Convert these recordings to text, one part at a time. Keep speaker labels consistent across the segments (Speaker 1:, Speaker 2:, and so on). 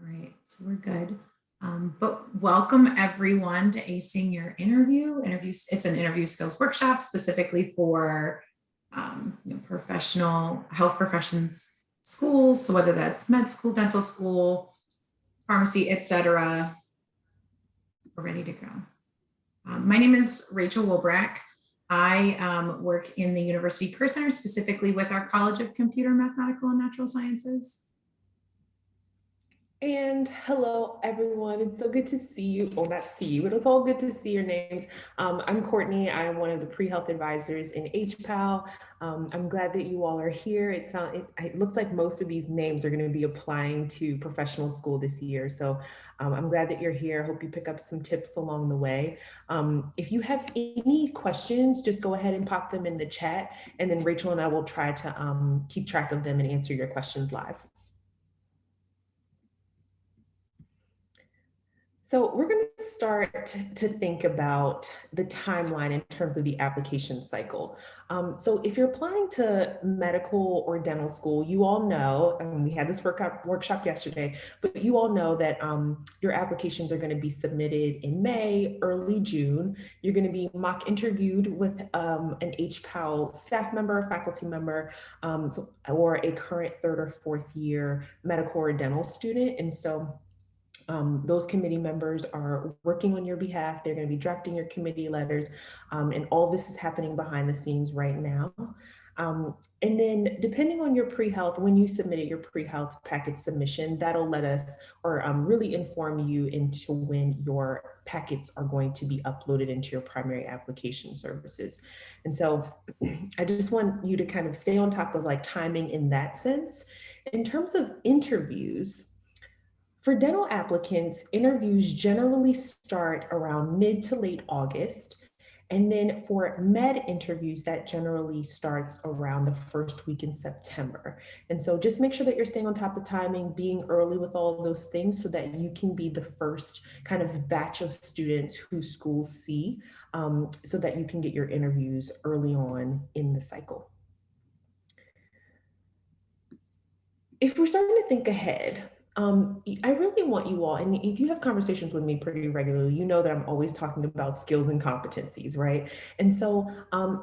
Speaker 1: right, so we're good. But welcome everyone to Acing Your Interview. It's an interview skills workshop specifically for professional health professions schools. So whether that's med school, dental school, pharmacy, etc., we're ready to go. My name is Rachel Wilbrack. I work in the University Career Center, specifically with our College of Computer, Mathematical, and Natural Sciences.
Speaker 2: And hello, everyone. It's so good to see you. Well, not see you, but it's all good to see your names. I'm Courtney. I'm one of the pre-health advisors in HPAL. I'm glad that you all are here. It looks like most of these names are going to be applying to professional school this year. So I'm glad that you're here. Hope you pick up some tips along the way. If you have any questions, just go ahead and pop them in the chat, and then Rachel and I will try to keep track of them and answer your questions live. So we're going to start to think about the timeline in terms of the application cycle. So if you're applying to medical or dental school, you all know, and we had this workshop yesterday, but you all know that your applications are going to be submitted in May, early June. You're going to be mock interviewed with an HPAL staff member, faculty member, or a current third or fourth year medical or dental student. And so those committee members are working on your behalf. They're going to be drafting your committee letters, and all this is happening behind the scenes right now. And then depending on your pre-health, when you submitted your pre-health packet submission, that'll let us or really inform you into when your packets are going to be uploaded into your primary application services. And so I just want you to kind of stay on top of like timing in that sense. In terms of interviews, for dental applicants, interviews generally start around mid to late August. And then for med interviews, that generally starts around the first week in September. And so just make sure that you're staying on top of timing, being early with all of those things so that you can be the first kind of batch of students who schools see, so that you can get your interviews early on in the cycle. If we're starting to think ahead, I really want you all, and if you have conversations with me pretty regularly, you know that I'm always talking about skills and competencies, right? And so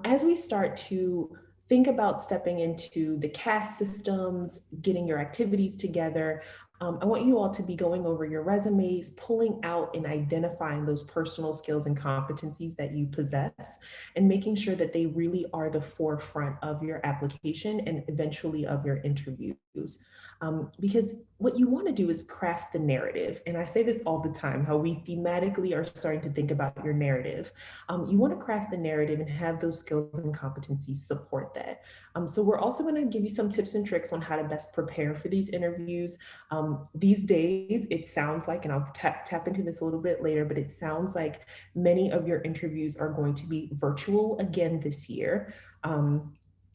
Speaker 2: as we start to think about stepping into the CAS systems, getting your activities together, I want you all to be going over your resumes, pulling out and identifying those personal skills and competencies that you possess, and making sure that they really are the forefront of your application and eventually of your interviews. Because what you want to do is craft the narrative. And I say this all the time, how we thematically are starting to think about your narrative. You want to craft the narrative and have those skills and competencies support that. So we're also going to give you some tips and tricks on how to best prepare for these interviews. These days, it sounds like, and I'll tap into this a little bit later, but it sounds like many of your interviews are going to be virtual again this year.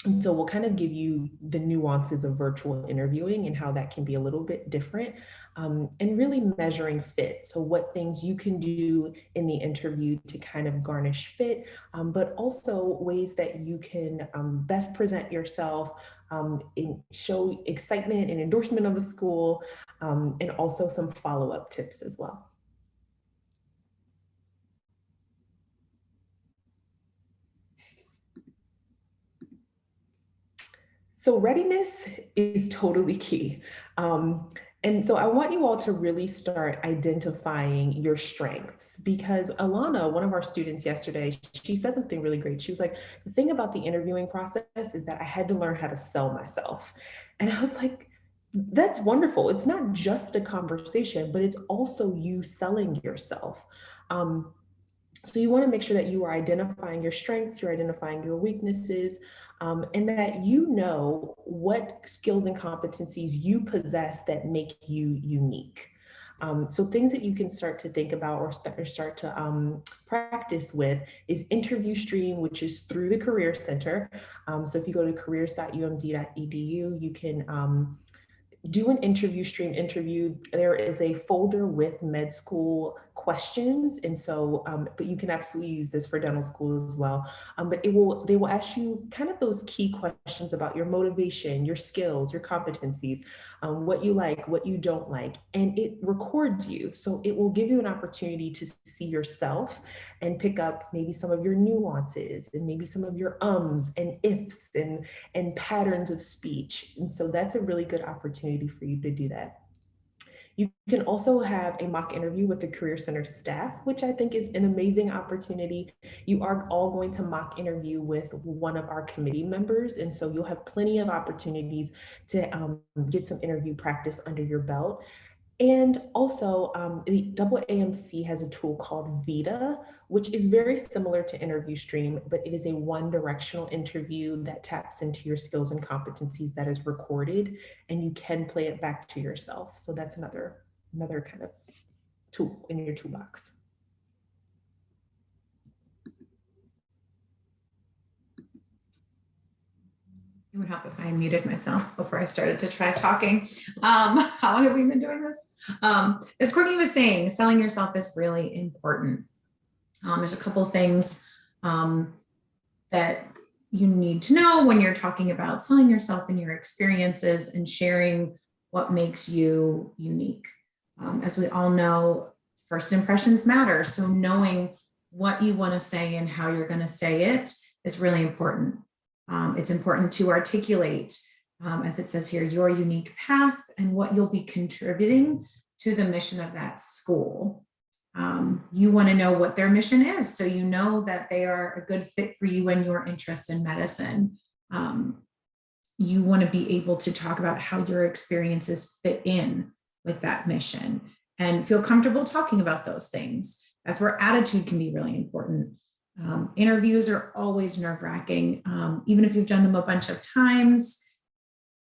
Speaker 2: And so we'll kind of give you the nuances of virtual interviewing and how that can be a little bit different, and really measuring fit. So what things you can do in the interview to kind of garnish fit, but also ways that you can best present yourself, and show excitement and endorsement of the school, and also some follow-up tips as well. So readiness is totally key. And so I want you all to really start identifying your strengths, because Alana, one of our students yesterday, she said something really great. She was like, the thing about the interviewing process is that I had to learn how to sell myself. And I was like, that's wonderful. It's not just a conversation, but it's also you selling yourself. So you want to make sure that you are identifying your strengths, you're identifying your weaknesses, and that you know what skills and competencies you possess that make you unique. So things that you can start to think about or start to practice with is Interview Stream, which is through the Career Center. So if you go to careers.umd.edu, you can do an Interview Stream interview. There is a folder with med school questions. And so, but you can absolutely use this for dental school as well. But they will ask you kind of those key questions about your motivation, your skills, your competencies, what you like, what you don't like, and it records you. So it will give you an opportunity to see yourself and pick up maybe some of your nuances and maybe some of your ums and ifs and patterns of speech. And so that's a really good opportunity for you to do that. You can also have a mock interview with the Career Center staff, which I think is an amazing opportunity. You are all going to mock interview with one of our committee members, and so you'll have plenty of opportunities to get some interview practice under your belt. And also, the AAMC has a tool called Vita, which is very similar to Interview Stream, but it is a one-directional interview that taps into your skills and competencies that is recorded, and you can play it back to yourself. So that's another kind of tool in your toolbox.
Speaker 1: It would help if I muted myself before I started to try talking. How long have we been doing this? As Courtney was saying, selling yourself is really important. There's a couple things that you need to know when you're talking about selling yourself and your experiences and sharing what makes you unique. As we all know, first impressions matter. So knowing what you want to say and how you're going to say it is really important. It's important to articulate, as it says here, your unique path and what you'll be contributing to the mission of that school. You want to know what their mission is, so you know that they are a good fit for you and your interests in medicine. You want to be able to talk about how your experiences fit in with that mission and feel comfortable talking about those things. That's where attitude can be really important. Interviews are always nerve-wracking. Even if you've done them a bunch of times,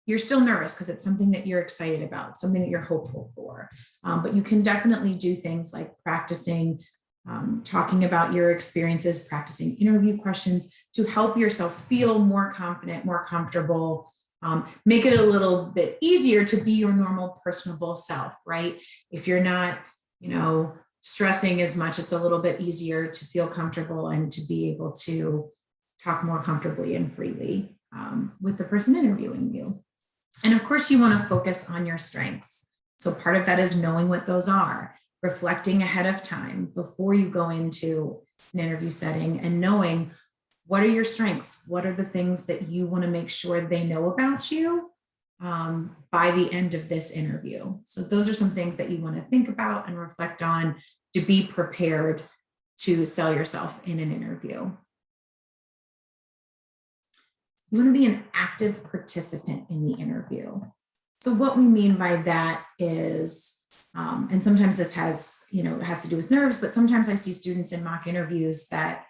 Speaker 1: you're still nervous because it's something that you're excited about, something that you're hopeful for. But you can definitely do things like practicing, talking about your experiences, practicing interview questions to help yourself feel more confident, more comfortable, make it a little bit easier to be your normal, personable self, right? If you're not, stressing as much, it's a little bit easier to feel comfortable and to be able to talk more comfortably and freely with the person interviewing you. And of course, you want to focus on your strengths. So part of that is knowing what those are, reflecting ahead of time before you go into an interview setting and knowing what are your strengths, what are the things that you want to make sure they know about you by the end of this interview. So those are some things that you want to think about and reflect on to be prepared to sell yourself in an interview. You want to be an active participant in the interview. So what we mean by that is, and sometimes this has, it has to do with nerves, but sometimes I see students in mock interviews that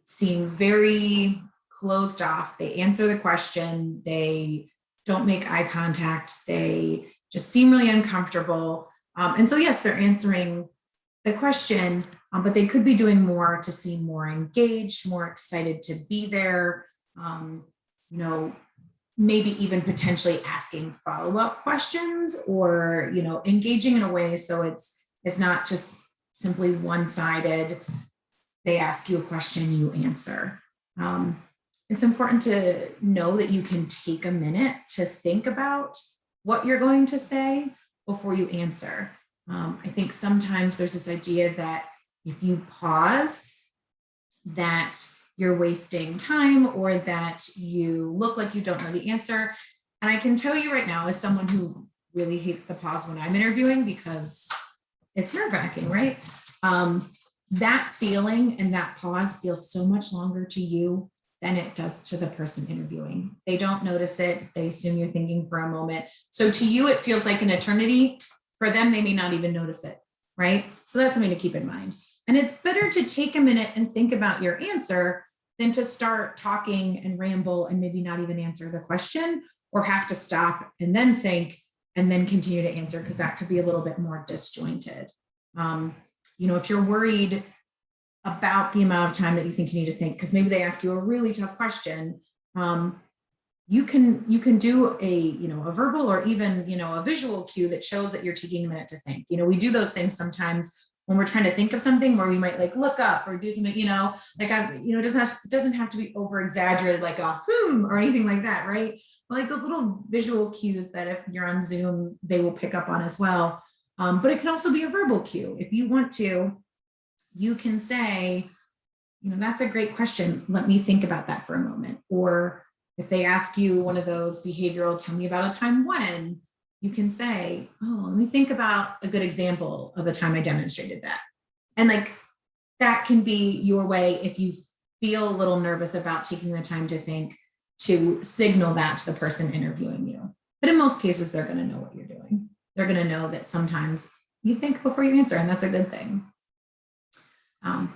Speaker 1: seem very closed off. They answer the question, they don't make eye contact, they just seem really uncomfortable. And so yes, they're answering the question, but they could be doing more to seem more engaged, more excited to be there, maybe even potentially asking follow-up questions or, engaging in a way so it's not just simply one-sided. They ask you a question, you answer. It's important to know that you can take a minute to think about what you're going to say before you answer. I think sometimes there's this idea that if you pause, that you're wasting time or that you look like you don't know the answer. And I can tell you right now, as someone who really hates the pause when I'm interviewing because it's nerve-wracking, right? That feeling and that pause feels so much longer to you than it does to the person interviewing. They don't notice it. They assume you're thinking for a moment. So to you, it feels like an eternity. For them, they may not even notice it, right? So that's something to keep in mind. And it's better to take a minute and think about your answer than to start talking and ramble and maybe not even answer the question or have to stop and then think and then continue to answer, because that could be a little bit more disjointed. If you're worried about the amount of time that you think you need to think, because maybe they ask you a really tough question, you can do a verbal or even, a visual cue that shows that you're taking a minute to think. We do those things sometimes when we're trying to think of something where we might like look up or do something, it doesn't have to be over exaggerated, like a or anything like that, right? But like those little visual cues that if you're on Zoom, they will pick up on as well. But it can also be a verbal cue. If you want to, you can say, that's a great question. Let me think about that for a moment. Or if they ask you one of those behavioral, tell me about a time when, you can say, oh, let me think about a good example of a time I demonstrated that. And like, that can be your way, if you feel a little nervous about taking the time to think, to signal that to the person interviewing you. But in most cases, they're going to know what you're doing. They're going to know that sometimes you think before you answer, and that's a good thing.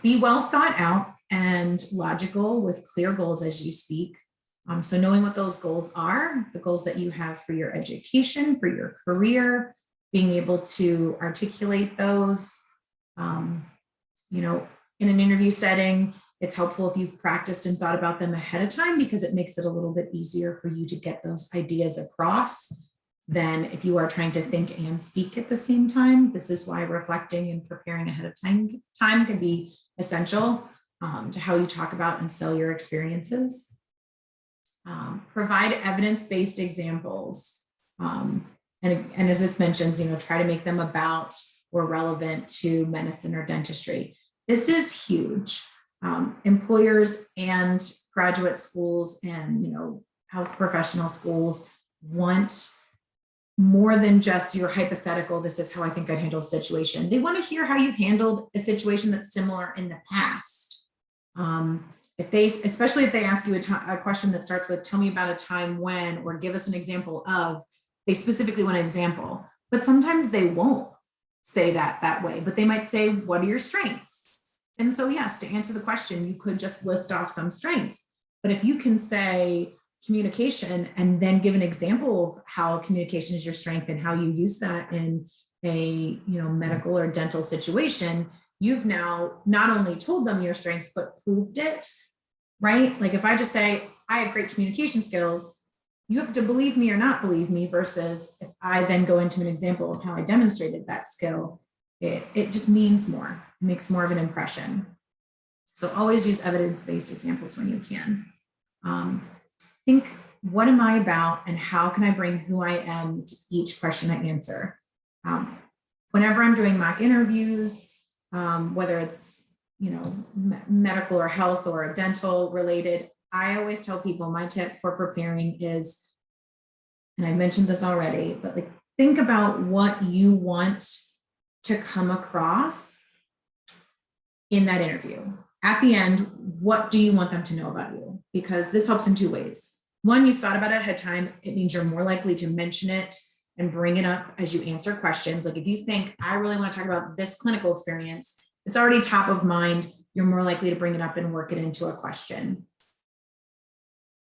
Speaker 1: Be well thought out and logical with clear goals as you speak. So knowing what those goals are, the goals that you have for your education, for your career, being able to articulate those, in an interview setting, it's helpful if you've practiced and thought about them ahead of time, because it makes it a little bit easier for you to get those ideas across than if you are trying to think and speak at the same time. This is why reflecting and preparing ahead of time can be essential to how you talk about and sell your experiences. Provide evidence-based examples. And as this mentions, try to make them about or relevant to medicine or dentistry. This is huge. Employers and graduate schools and, health professional schools want more than just your hypothetical, this is how I think I'd handle a situation. They want to hear how you handled a situation that's similar in the past. Especially if they ask you a question that starts with, tell me about a time when, or give us an example of, they specifically want an example, but sometimes they won't say that way, but they might say, what are your strengths? And so yes, to answer the question, you could just list off some strengths, but if you can say communication and then give an example of how communication is your strength and how you use that in a medical or dental situation, you've now not only told them your strength, but proved it, right? Like if I just say, I have great communication skills, you have to believe me or not believe me, versus if I then go into an example of how I demonstrated that skill, it just means more, it makes more of an impression. So always use evidence-based examples when you can. Think, what am I about and how can I bring who I am to each question I answer? Whenever I'm doing mock interviews, whether it's, medical or health or dental related, I always tell people my tip for preparing is, and I mentioned this already, but like, think about what you want to come across in that interview. At the end, what do you want them to know about you? Because this helps in two ways. One, you've thought about it ahead of time. It means you're more likely to mention it and bring it up as you answer questions. Like if you think, I really want to talk about this clinical experience, it's already top of mind. You're more likely to bring it up and work it into a question.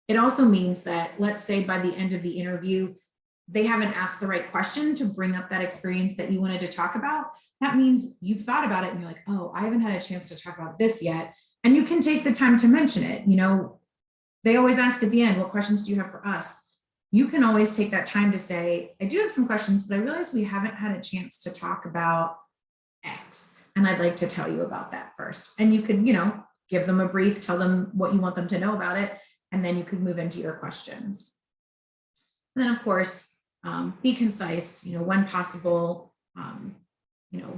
Speaker 1: It also means that, let's say by the end of the interview, they haven't asked the right question to bring up that experience that you wanted to talk about. That means you've thought about it and you're like, oh, I haven't had a chance to talk about this yet. And you can take the time to mention it. They always ask at the end, what questions do you have for us? You can always take that time to say, I do have some questions, but I realize we haven't had a chance to talk about X. And I'd like to tell you about that first. And you could, give them a brief, tell them what you want them to know about it. And then you could move into your questions. And then of course, be concise, when possible,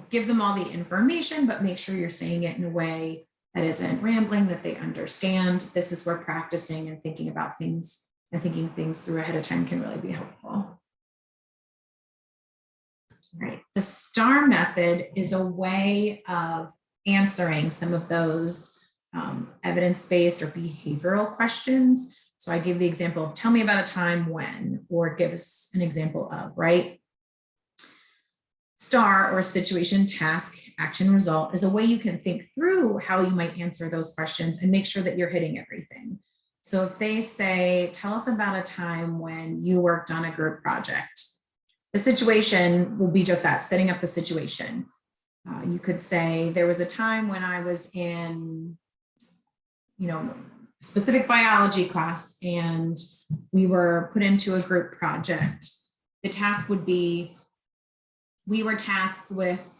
Speaker 1: give them all the information, but make sure you're saying it in a way that isn't rambling, that they understand. This is where practicing and thinking about things and thinking things through ahead of time can really be helpful. All right. The STAR method is a way of answering some of those evidence-based or behavioral questions. So I give the example of, tell me about a time when, or give us an example of, right? STAR, or situation, task, action, result, is a way you can think through how you might answer those questions and make sure that you're hitting everything. So if they say, tell us about a time when you worked on a group project, the situation will be just that, setting up the situation. You could say, there was a time when I was in, specific biology class, and we were put into a group project. The task would be, we were tasked with,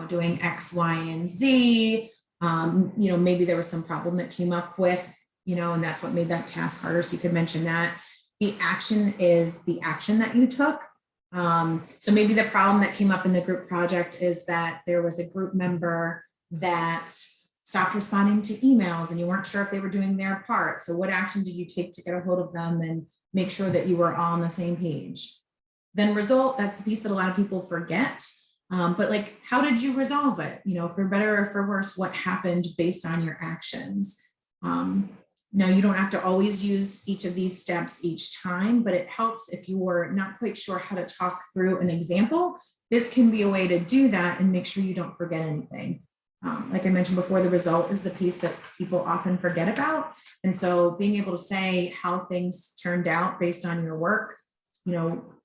Speaker 1: doing X, Y, and Z. Maybe there was some problem that came up with, and that's what made that task harder. So you could mention that. The action is the action that you took. So maybe the problem that came up in the group project is that there was a group member that stopped responding to emails and you weren't sure if they were doing their part. So what action did you take to get a hold of them and make sure that you were all on the same page? Then result, that's the piece that a lot of people forget. But like, how did you resolve it? For better or for worse, what happened based on your actions? Now, you don't have to always use each of these steps each time, but it helps if you were not quite sure how to talk through an example. This can be a way to do that and make sure you don't forget anything. Like I mentioned before, the result is the piece that people often forget about. And so being able to say how things turned out based on your work,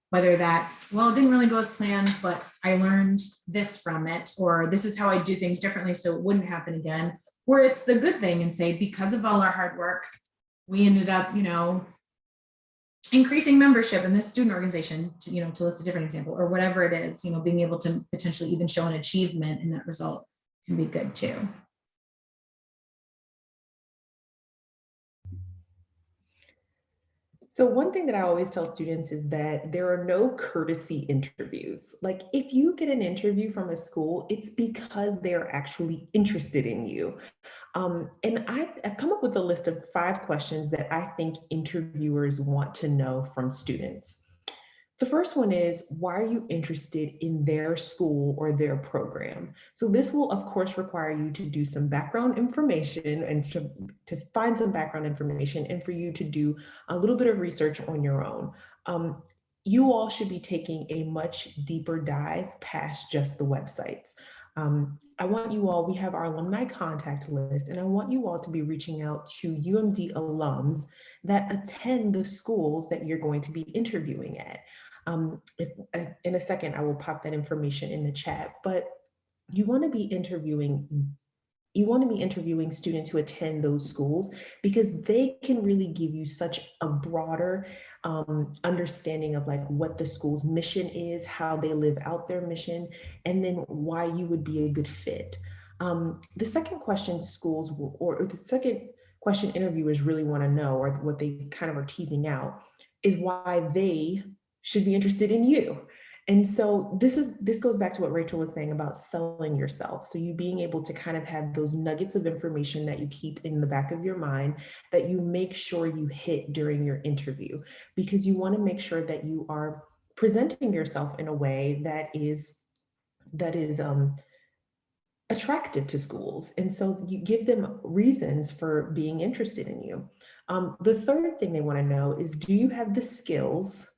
Speaker 1: whether that's, well, it didn't really go as planned, but I learned this from it, or this is how I do things differently so it wouldn't happen again. Or it's the good thing and say, because of all our hard work, we ended up, increasing membership in this student organization, to list a different example, or whatever it is, being able to potentially even show an achievement in that result can be good too.
Speaker 2: So one thing that I always tell students is that there are no courtesy interviews. Like if you get an interview from a school, it's because they're actually interested in you. And I've come up with a list of 5 questions that I think interviewers want to know from students. The first one is, why are you interested in their school or their program? So this will, of course, require you to do some background information and to find some background information and for you to do a little bit of research on your own. You all should be taking a much deeper dive past just the websites. I want you all, we have our alumni contact list, and I want you all to be reaching out to UMD alums that attend the schools that you're going to be interviewing at. In a second, I will pop that information in the chat, but you want to be interviewing students who attend those schools because they can really give you such a broader understanding of like what the school's mission is, how they live out their mission, and then why you would be a good fit. The second question the second question interviewers really want to know, or what they kind of are teasing out, is why they should be interested in you. And so this goes back to what Rachel was saying about selling yourself. So you being able to kind of have those nuggets of information that you keep in the back of your mind that you make sure you hit during your interview, because you want to make sure that you are presenting yourself in a way that is attractive to schools. And so you give them reasons for being interested in you. The third thing they want to know is, do you have the skills,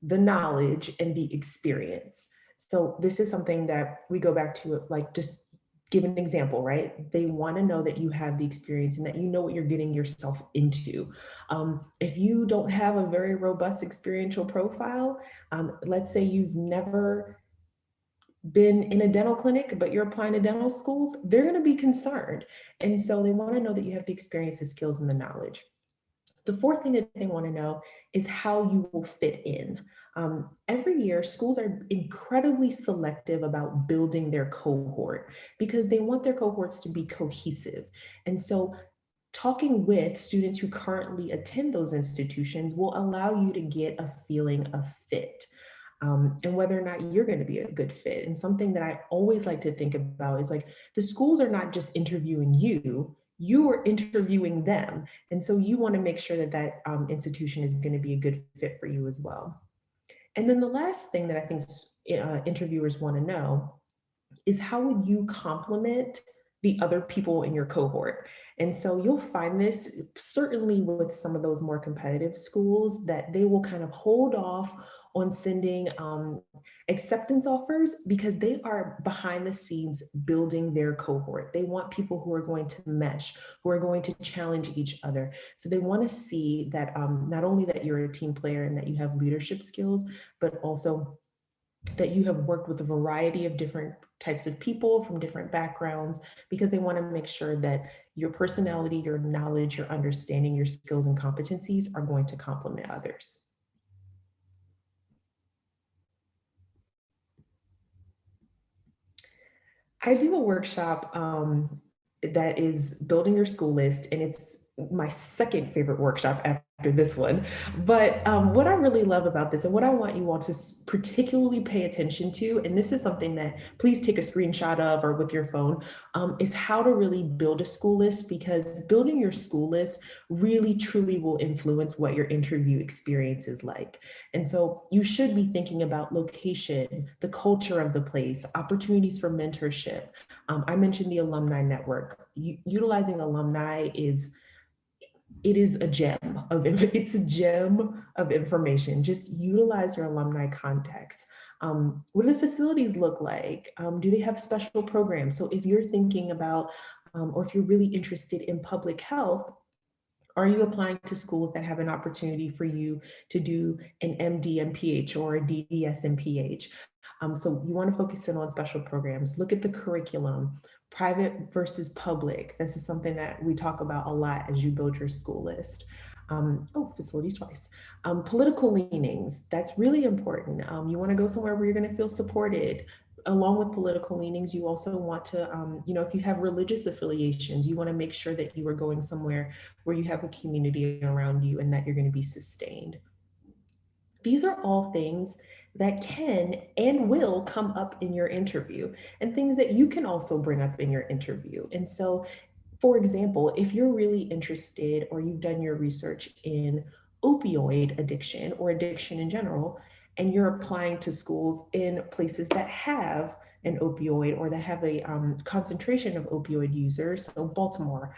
Speaker 2: the knowledge, and the experience? So this is something that we go back to, like, just give an example, right? They want to know that you have the experience and that you know what you're getting yourself into. If you don't have a very robust experiential profile, let's say you've never been in a dental clinic, but you're applying to dental schools, they're going to be concerned. And so they want to know that you have the experience, the skills, and the knowledge. The fourth thing that they want to know is how you will fit in. Every year, schools are incredibly selective about building their cohort because they want their cohorts to be cohesive. And so talking with students who currently attend those institutions will allow you to get a feeling of fit. And whether or not you're going to be a good fit. And something that I always like to think about is like, the schools are not just interviewing you, you are interviewing them. And so you want to make sure that that institution is going to be a good fit for you as well. And then the last thing that I think interviewers want to know is, how would you complement the other people in your cohort? And so you'll find this certainly with some of those more competitive schools, that they will kind of hold off on sending acceptance offers because they are behind the scenes building their cohort. They want people who are going to mesh, who are going to challenge each other. So they want to see that not only that you're a team player and that you have leadership skills, but also that you have worked with a variety of different types of people from different backgrounds, because they want to make sure that your personality, your knowledge, your understanding, your skills and competencies are going to complement others. I do a workshop that is building your school list, and it's my second favorite workshop after this one. But what I really love about this, and what I want you all to particularly pay attention to, and this is something that please take a screenshot of or with your phone, is how to really build a school list, because building your school list really truly will influence what your interview experience is like. And so you should be thinking about location, the culture of the place, opportunities for mentorship. I mentioned the alumni network. Utilizing alumni is a gem of it's a gem of information. Just utilize your alumni contacts. What do the facilities look like? Do they have special programs? So if you're thinking about, or if you're really interested in public health, are you applying to schools that have an opportunity for you to do an MD MPH or a DDS MPH? So you want to focus in on special programs. Look at the curriculum, private versus public. This is something that we talk about a lot as you build your school list. Facilities twice. Political leanings, that's really important. You want to go somewhere where you're going to feel supported. Along with political leanings, you also want to, if you have religious affiliations, you want to make sure that you are going somewhere where you have a community around you and that you're going to be sustained. These are all things that can and will come up in your interview, and things that you can also bring up in your interview. And so, for example, if you're really interested or you've done your research in opioid addiction or addiction in general, and you're applying to schools in places that have an opioid or that have a concentration of opioid users, so Baltimore,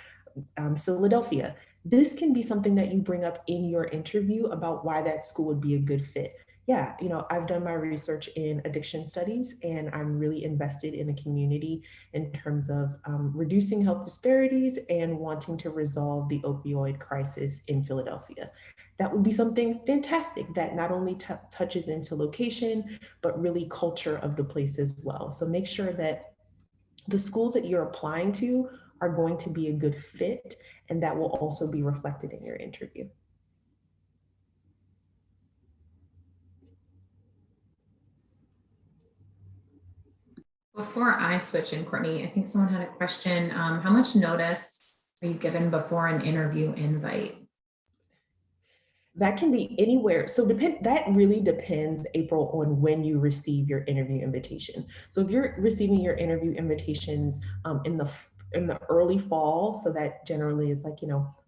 Speaker 2: Philadelphia, this can be something that you bring up in your interview about why that school would be a good fit. Yeah, I've done my research in addiction studies, and I'm really invested in the community in terms of reducing health disparities and wanting to resolve the opioid crisis in Philadelphia. That would be something fantastic that not only touches into location, but really culture of the place as well. So make sure that the schools that you're applying to are going to be a good fit, and that will also be reflected in your interview.
Speaker 1: Before I switch in, Courtney, I think someone had a question. How much notice are you given before an interview invite?
Speaker 2: That can be anywhere. So that really depends, April, on when you receive your interview invitation. So if you're receiving your interview invitations in the early fall, so that generally is like,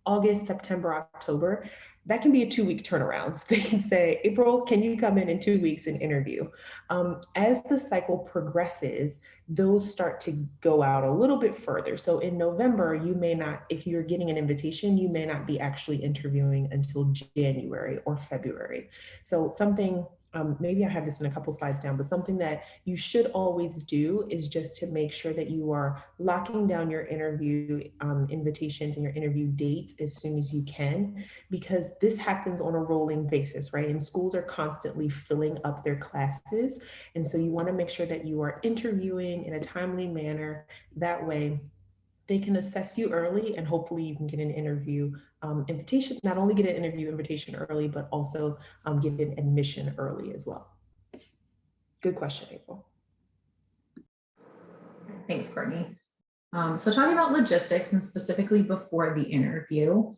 Speaker 2: August, September, October, that can be a 2-week turnaround. So they can say, April, can you come in 2 weeks and interview? As the cycle progresses, those start to go out a little bit further. So in November, you may not, if you're getting an invitation, you may not be actually interviewing until January or February. So something, maybe I have this in a couple slides down, but something that you should always do is just to make sure that you are locking down your interview invitations and your interview dates as soon as you can, because this happens on a rolling basis, right? And schools are constantly filling up their classes. And so you want to make sure that you are interviewing in a timely manner. That way they can assess you early, and hopefully you can get an interview invitation, not only get an interview invitation early, but also get an admission early as well. Good question, April.
Speaker 1: Thanks, Courtney. So talking about logistics, and specifically before the interview,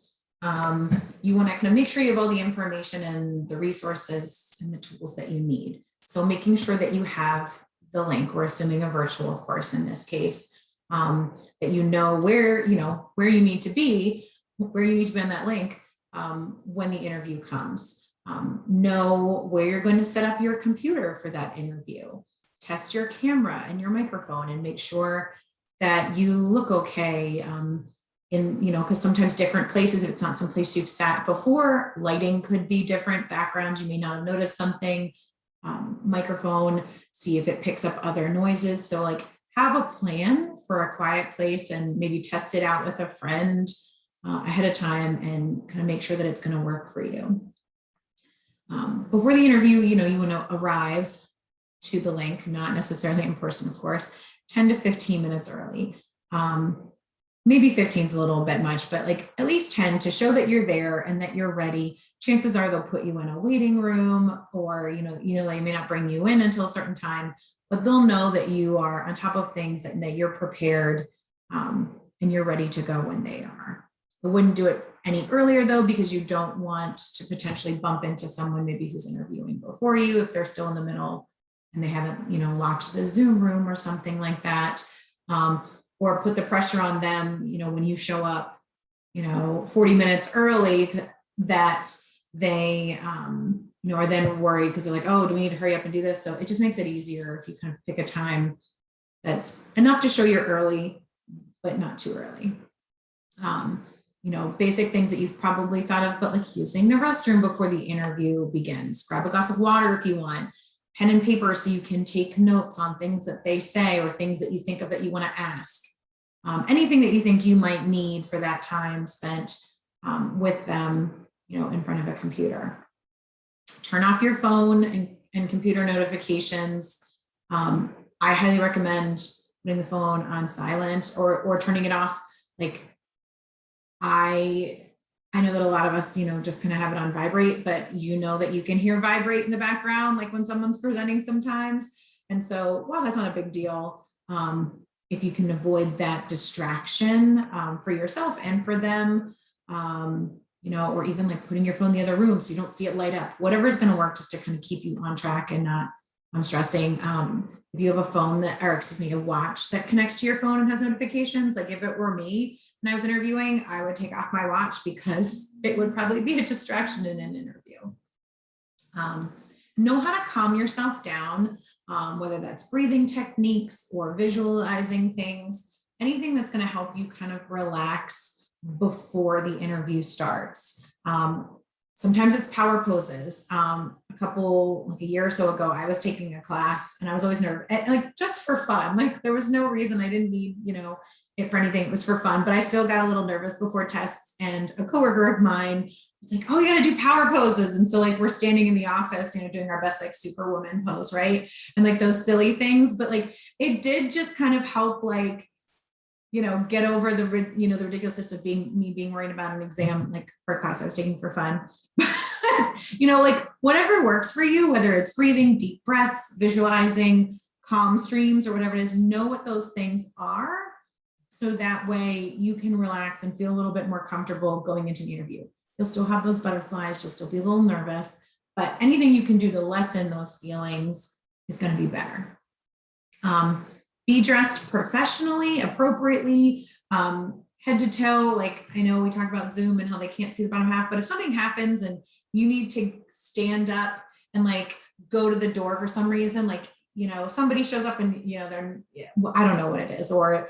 Speaker 1: you want to kind of make sure you have all the information and the resources and the tools that you need. So making sure that you have the link, we're assuming a virtual, of course, in this case, that you know where you need to be on that link when the interview comes. Know where you're going to set up your computer for that interview. Test your camera and your microphone and make sure that you look okay. Because sometimes different places, if it's not some place you've sat before, lighting could be different, backgrounds, you may not have noticed something. Microphone, see if it picks up other noises. So have a plan for a quiet place and maybe test it out with a friend ahead of time and kind of make sure that it's going to work for you. Before the interview, you want to arrive to the link, not necessarily in person, of course, 10 to 15 minutes early. Maybe 15 is a little bit much, but like at least 10 to show that you're there and that you're ready. Chances are they'll put you in a waiting room, or, they may not bring you in until a certain time, but they'll know that you are on top of things and that you're prepared, and you're ready to go when they are. I wouldn't do it any earlier though, because you don't want to potentially bump into someone maybe who's interviewing before you, if they're still in the middle and they haven't, locked the Zoom room or something like that. Or put the pressure on them, when you show up, 40 minutes early, that they, are then worried because they're like, oh, do we need to hurry up and do this? So it just makes it easier if you kind of pick a time that's enough to show you're early, but not too early. Basic things that you've probably thought of, but like using the restroom before the interview begins. Grab a glass of water if you want. Pen and paper so you can take notes on things that they say or things that you think of that you want to ask. Anything that you think you might need for that time spent with them, in front of a computer. Turn off your phone and computer notifications. I highly recommend putting the phone on silent or turning it off. Like I know that a lot of us, just kind of have it on vibrate, but that you can hear vibrate in the background, like when someone's presenting sometimes. And so, well, that's not a big deal. If you can avoid that distraction for yourself and for them, or even like putting your phone in the other room so you don't see it light up, whatever is going to work just to kind of keep you on track and not stressing. If you have a watch that connects to your phone and has notifications, like if it were me, when I was interviewing, I would take off my watch because it would probably be a distraction in an interview. Know how to calm yourself down, whether that's breathing techniques or visualizing things, anything that's going to help you kind of relax before the interview starts. Sometimes it's power poses. A year or so ago, I was taking a class and I was always nervous, like just for fun. Like there was no reason, I didn't need, it for anything. It was for fun, but I still got a little nervous before tests. And a coworker of mine was like, oh, you got to do power poses. And so like, we're standing in the office, doing our best, like superwoman pose. Right. And like those silly things, but like, it did just kind of help, like, get over the ridiculousness of being worried about an exam, like for a class I was taking for fun. Like whatever works for you, whether it's breathing, deep breaths, visualizing, calm streams, or whatever it is, know what those things are. So that way you can relax and feel a little bit more comfortable going into the interview. You'll still have those butterflies, you'll still be a little nervous, but anything you can do to lessen those feelings is going to be better. Be dressed professionally, appropriately, head to toe. Like I know we talk about Zoom and how they can't see the bottom half, but if something happens and you need to stand up and like go to the door for some reason, like, somebody shows up and, they're, I don't know what it is, or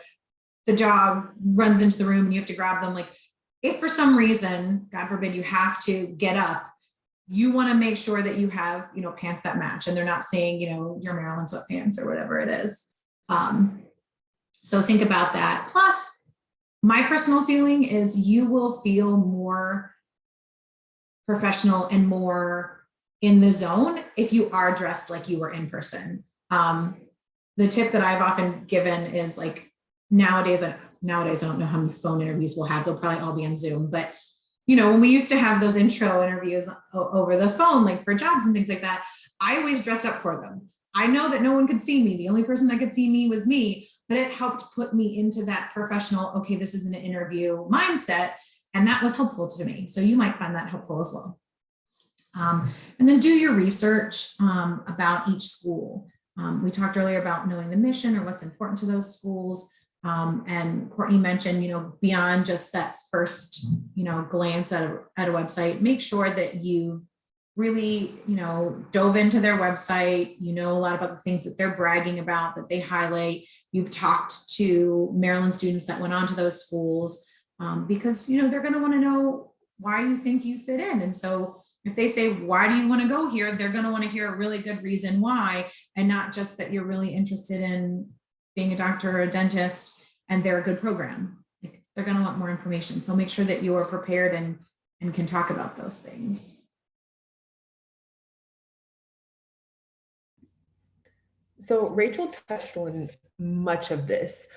Speaker 1: the job runs into the room and you have to grab them. Like if for some reason, God forbid, you have to get up, you want to make sure that you have, pants that match and they're not seeing, your Maryland sweatpants or whatever it is. So think about that. Plus, my personal feeling is you will feel more professional and more in the zone if you are dressed like you were in person. The tip that I've often given is like, nowadays, I don't know how many phone interviews we'll have. They'll probably all be on Zoom, but when we used to have those intro interviews over the phone, like for jobs and things like that, I always dressed up for them. I know that no one could see me. The only person that could see me was me, but it helped put me into that professional, okay, this is an interview mindset. And that was helpful to me. So you might find that helpful as well. And then do your research about each school. We talked earlier about knowing the mission or what's important to those schools. And Courtney mentioned, beyond just that first, glance at a website, make sure that you've really, dove into their website, a lot about the things that they're bragging about, that they highlight. You've talked to Maryland students that went on to those schools because, they're going to want to know why you think you fit in. And so if they say, why do you want to go here? They're going to want to hear a really good reason why, and not just that you're really interested in being a doctor or a dentist and they're a good program. Like, they're going to want more information. So make sure that you are prepared and can talk about those things.
Speaker 2: So Rachel touched on much of this.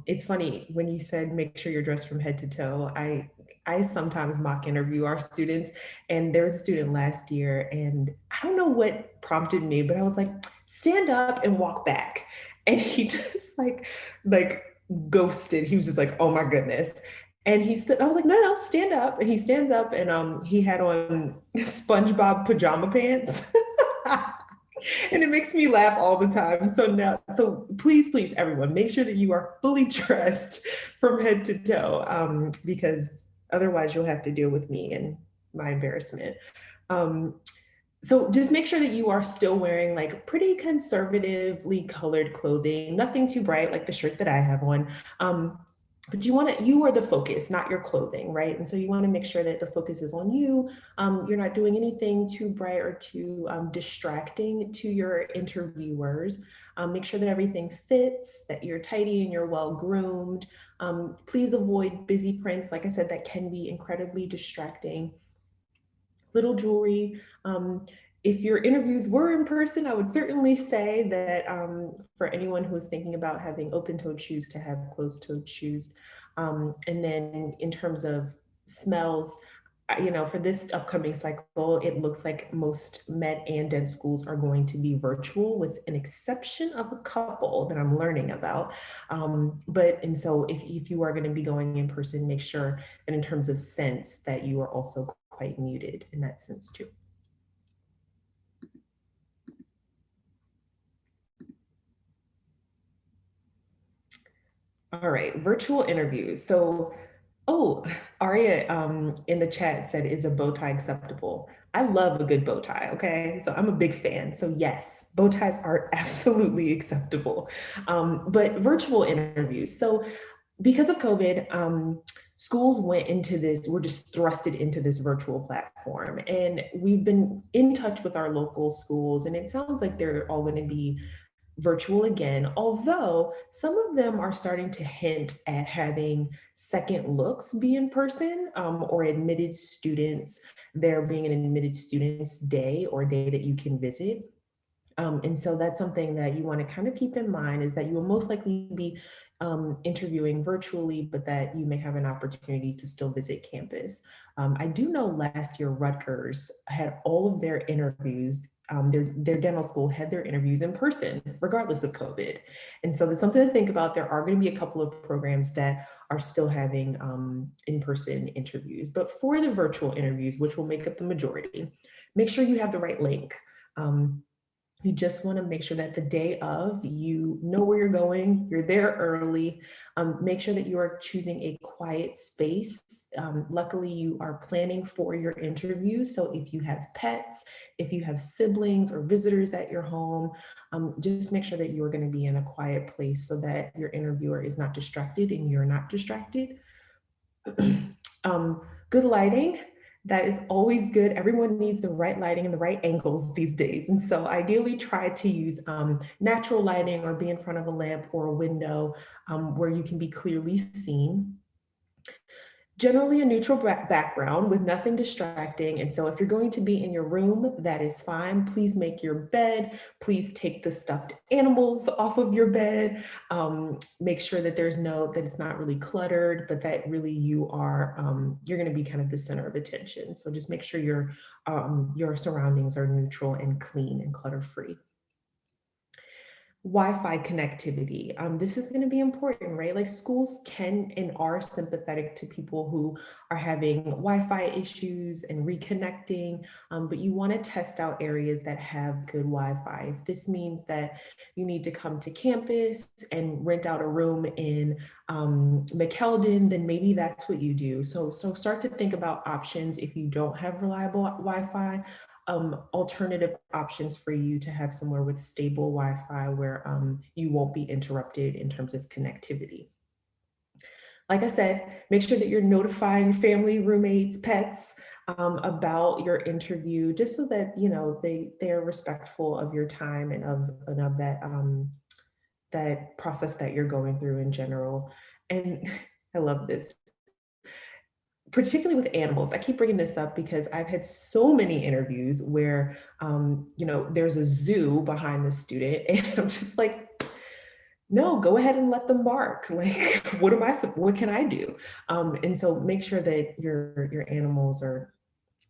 Speaker 2: It's funny when you said make sure you're dressed from head to toe. I sometimes mock interview our students, and there was a student last year, and I don't know what prompted me, but I was like, stand up and walk back, and he just like ghosted. He was just like, oh my goodness. And he stood, I was like, no, no, stand up. And he stands up, and he had on SpongeBob pajama pants. And it makes me laugh all the time. So now, so please, please, everyone, make sure that you are fully dressed from head to toe, because otherwise you'll have to deal with me and my embarrassment. Um, so just make sure that you are still wearing like pretty conservatively colored clothing, nothing too bright like the shirt that I have on. But you are the focus, not your clothing, right? And so you want to make sure that the focus is on you. You're not doing anything too bright or too distracting to your interviewers. Make sure that everything fits, that you're tidy and you're well groomed. Please avoid busy prints. Like I said, that can be incredibly distracting. Little jewelry. If your interviews were in person, I would certainly say that for anyone who is thinking about having open-toed shoes, to have closed-toed shoes. And then in terms of smells, for this upcoming cycle, it looks like most med and dent schools are going to be virtual, with an exception of a couple that I'm learning about. And so if you are going to be going in person, make sure that in terms of scents that you are also quite muted in that sense too. All right, virtual interviews. So, oh, Aria in the chat said, is a bow tie acceptable? I love a good bow tie, okay? So I'm a big fan. So yes, bow ties are absolutely acceptable. But virtual interviews. So because of COVID, schools went into this, were just thrusted into this virtual platform. And we've been in touch with our local schools, and it sounds like they're all going to be virtual again, although some of them are starting to hint at having second looks be in person, or admitted students, there being an admitted students day or day that you can visit. And so that's something that you want to kind of keep in mind, is that you will most likely be interviewing virtually, but that you may have an opportunity to still visit campus. I do know last year Rutgers had all of their interviews, their dental school had their interviews in person, regardless of COVID. And so that's something to think about. There are going to be a couple of programs that are still having in-person interviews. But for the virtual interviews, which will make up the majority, make sure you have the right link. You just want to make sure that the day of, you know where you're going, you're there early. Make sure that you are choosing a quiet space. Luckily, you are planning for your interview. So if you have pets, if you have siblings or visitors at your home, just make sure that you are going to be in a quiet place so that your interviewer is not distracted and you're not distracted. Good lighting. That is always good. Everyone needs the right lighting and the right angles these days. And so ideally try to use natural lighting, or be in front of a lamp or a window where you can be clearly seen. Generally a neutral background with nothing distracting. And so if you're going to be in your room, that is fine. Please make your bed. Please take the stuffed animals off of your bed. Make sure that that it's not really cluttered, but that really you're going to be kind of the center of attention. So just make sure your surroundings are neutral and clean and clutter-free. Wi-Fi connectivity. This is going to be important, right? Like schools can and are sympathetic to people who are having Wi-Fi issues and reconnecting, but you want to test out areas that have good Wi-Fi. If this means that you need to come to campus and rent out a room in McKeldin, then maybe that's what you do. So start to think about options if you don't have reliable Wi-Fi. Alternative options for you to have somewhere with stable Wi-Fi where you won't be interrupted in terms of connectivity. Like I said, make sure that you're notifying family, roommates, pets about your interview, just so that they're respectful of your time and of that process that you're going through in general. And I love this. particularly with animals. I keep bringing this up because I've had so many interviews where, there's a zoo behind the student, and I'm just like, no, go ahead and let them bark. Like, what can I do? And so make sure that your animals are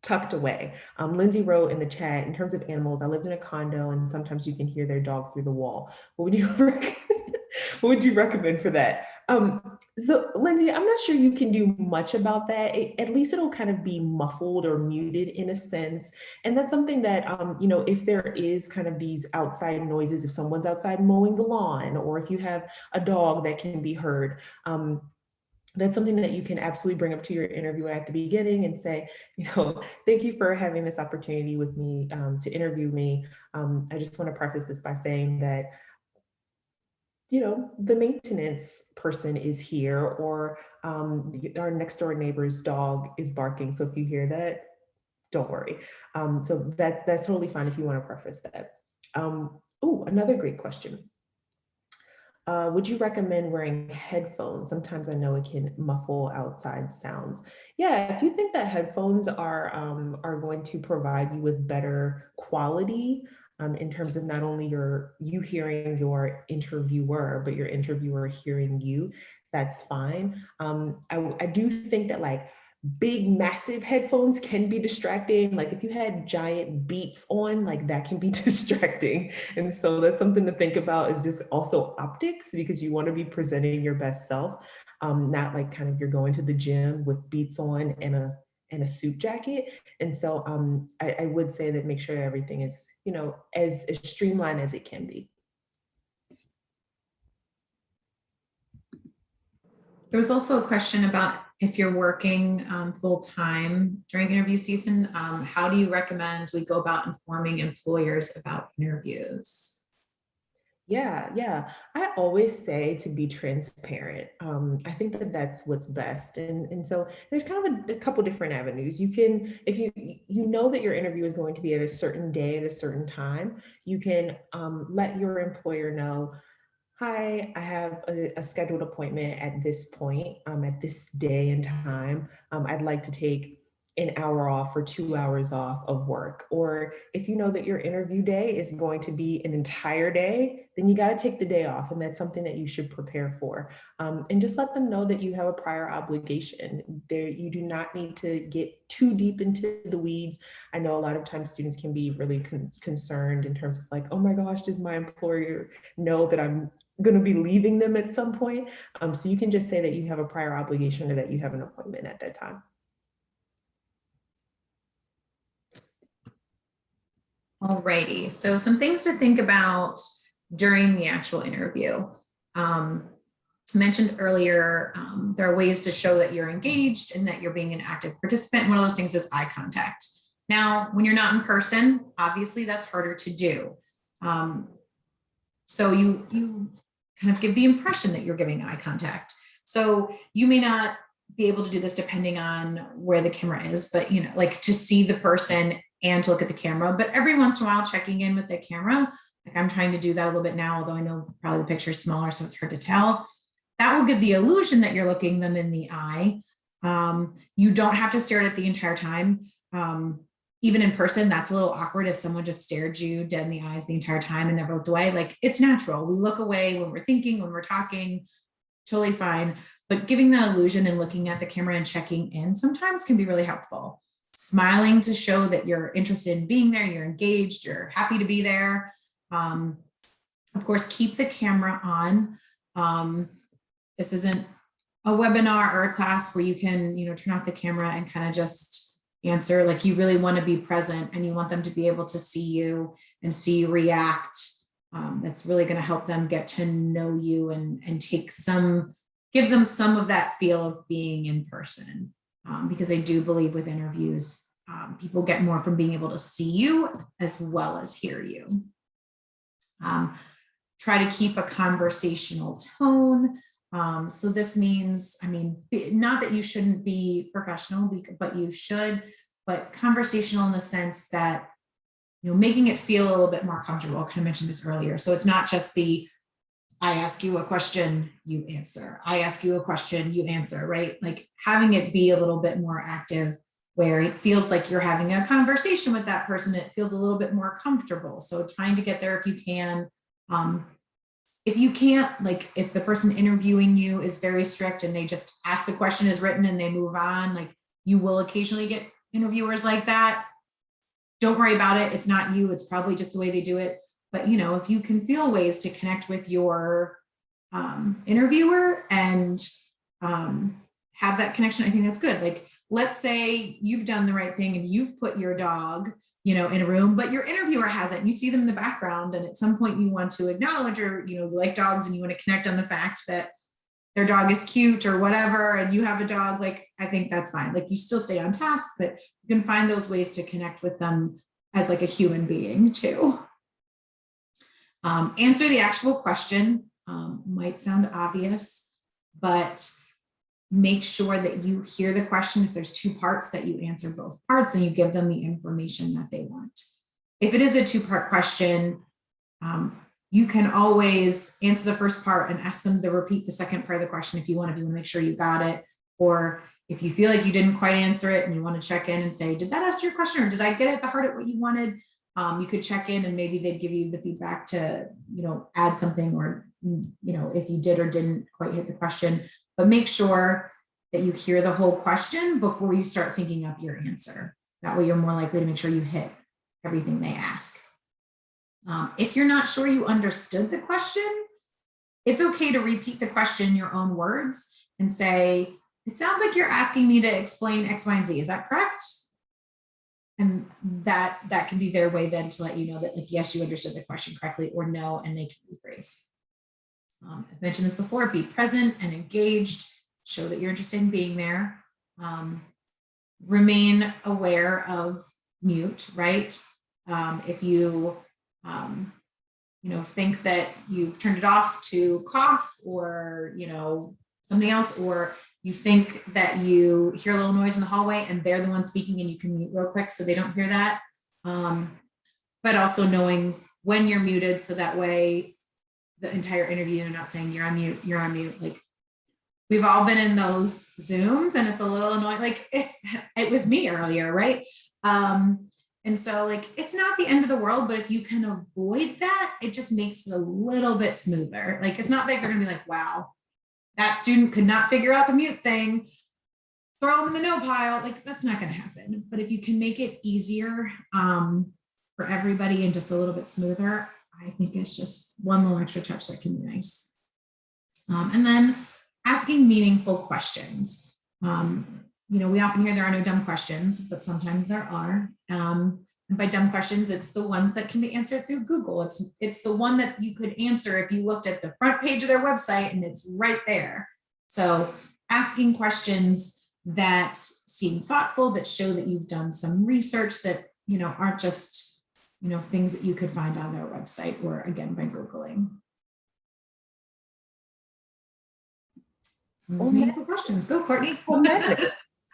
Speaker 2: tucked away. Lindsay wrote in the chat, in terms of animals, I lived in a condo and sometimes you can hear their dog through the wall. What would you what would you recommend for that? So Lindsay, I'm not sure you can do much about that. At least it'll kind of be muffled or muted in a sense. And that's something that, if there is kind of these outside noises, if someone's outside mowing the lawn, or if you have a dog that can be heard, that's something that you can absolutely bring up to your interviewer at the beginning and say, thank you for having this opportunity with me to interview me. I just want to preface this by saying that, the maintenance person is here, or our next door neighbor's dog is barking. So if you hear that, don't worry. So that's totally fine if you want to preface that. Oh, another great question. Would you recommend wearing headphones? Sometimes I know it can muffle outside sounds. Yeah, if you think that headphones are going to provide you with better quality in terms of not only you hearing your interviewer, but your interviewer hearing you, that's fine. I do think that like big, massive headphones can be distracting. Like if you had giant Beats on, like that can be distracting. And so that's something to think about, is just also optics, because you want to be presenting your best self, not like kind of you're going to the gym with Beats on and a suit jacket. And so I would say that make sure everything is, as streamlined as it can be.
Speaker 1: There was also a question about if you're working full time during interview season, how do you recommend we go about informing employers about interviews?
Speaker 2: Yeah. I always say to be transparent. I think that that's what's best. And so there's kind of a couple different avenues. You can, if you know that your interview is going to be at a certain day at a certain time, you can let your employer know, hi, I have a scheduled appointment at this point, at this day and time. I'd like to take an hour off or 2 hours off of work. Or if you know that your interview day is going to be an entire day, then you got to take the day off. And that's something that you should prepare for. And just let them know that you have a prior obligation. You do not need to get too deep into the weeds. I know a lot of times students can be really concerned in terms of like, oh my gosh, does my employer know that I'm going to be leaving them at some point? So you can just say that you have a prior obligation or that you have an appointment at that time.
Speaker 1: Alrighty, so some things to think about during the actual interview. Mentioned earlier, there are ways to show that you're engaged and that you're being an active participant. One of those things is eye contact. Now, when you're not in person, obviously that's harder to do. So you kind of give the impression that you're giving eye contact. So you may not be able to do this depending on where the camera is, but like to see the person and to look at the camera, but every once in a while checking in with the camera. Like I'm trying to do that a little bit now, although I know probably the picture is smaller, so it's hard to tell. That will give the illusion that you're looking them in the eye. You don't have to stare at it the entire time. Even in person, that's a little awkward if someone just stared you dead in the eyes the entire time and never looked away. Like it's natural. We look away when we're thinking, when we're talking, totally fine. But giving that illusion and looking at the camera and checking in sometimes can be really helpful. Smiling to show that you're interested in being there, you're engaged, you're happy to be there. Of course, keep the camera on. This isn't a webinar or a class where you can, turn off the camera and kind of just answer. Like you really want to be present and you want them to be able to see you and see you react. That's really going to help them get to know you and give them some of that feel of being in person. Because I do believe with interviews, people get more from being able to see you as well as hear you. Try to keep a conversational tone. So this means, not that you shouldn't be professional, but you should, but conversational in the sense that, making it feel a little bit more comfortable. I kind of mentioned this earlier. So it's not just the I ask you a question, you answer. I ask you a question, you answer, right? Like having it be a little bit more active where it feels like you're having a conversation with that person. It feels a little bit more comfortable. So trying to get there if you can. If you can't, like if the person interviewing you is very strict and they just ask the question as written and they move on, like you will occasionally get interviewers like that. Don't worry about it. It's not you. It's probably just the way they do it. But you know, if you can feel ways to connect with your interviewer and have that connection, I think that's good. Like, let's say you've done the right thing and you've put your dog, you know, in a room, but your interviewer hasn't. You see them in the background, and at some point you want to acknowledge, or you know, you like dogs and you want to connect on the fact that their dog is cute or whatever, and you have a dog. Like, I think that's fine. Like, you still stay on task, but you can find those ways to connect with them as like a human being too. Answer the actual question. Might sound obvious, but make sure that you hear the question. If there's two parts, that you answer both parts and you give them the information that they want. If it is a two-part question, you can always answer the first part and ask them to repeat the second part of the question if you want to make sure you got it. Or if you feel like you didn't quite answer it and you want to check in and say, did that answer your question, or did I get at the heart of what you wanted? You could check in and maybe they'd give you the feedback to, you know, add something, or, you know, if you did or didn't quite hit the question. But make sure that you hear the whole question before you start thinking up your answer. That way you're more likely to make sure you hit everything they ask. If you're not sure you understood the question, it's okay to repeat the question in your own words and say, it sounds like you're asking me to explain X, Y, and Z. Is that correct? And that can be their way then to let you know that, like, yes, you understood the question correctly, or no, and they can rephrase. I've mentioned this before, be present and engaged, show that you're interested in being there. Remain aware of mute, right? If you, you know, think that you've turned it off to cough, or, you know, something else, or you think that you hear a little noise in the hallway and they're the one speaking and you can mute real quick so they don't hear that. But also knowing when you're muted, so that way the entire interview, you're not saying you're on mute, you're on mute. Like, we've all been in those Zooms and it's a little annoying. Like, it was me earlier, right? And so, like, it's not the end of the world, but if you can avoid that, it just makes it a little bit smoother. Like, it's not like they're gonna be like, wow, that student could not figure out the mute thing, throw them in the no pile. Like, that's not gonna happen. But if you can make it easier for everybody and just a little bit smoother, I think it's just one little extra touch that can be nice. And then asking meaningful questions. You know, we often hear there are no dumb questions, but sometimes there are. And by dumb questions, it's the ones that can be answered through Google. It's the one that you could answer if you looked at the front page of their website and it's right there. So asking questions that seem thoughtful, that show that you've done some research, that, you know, aren't just, you know, things that you could find on their website, or again, by Googling. Some of those meaningful questions. Go, Courtney.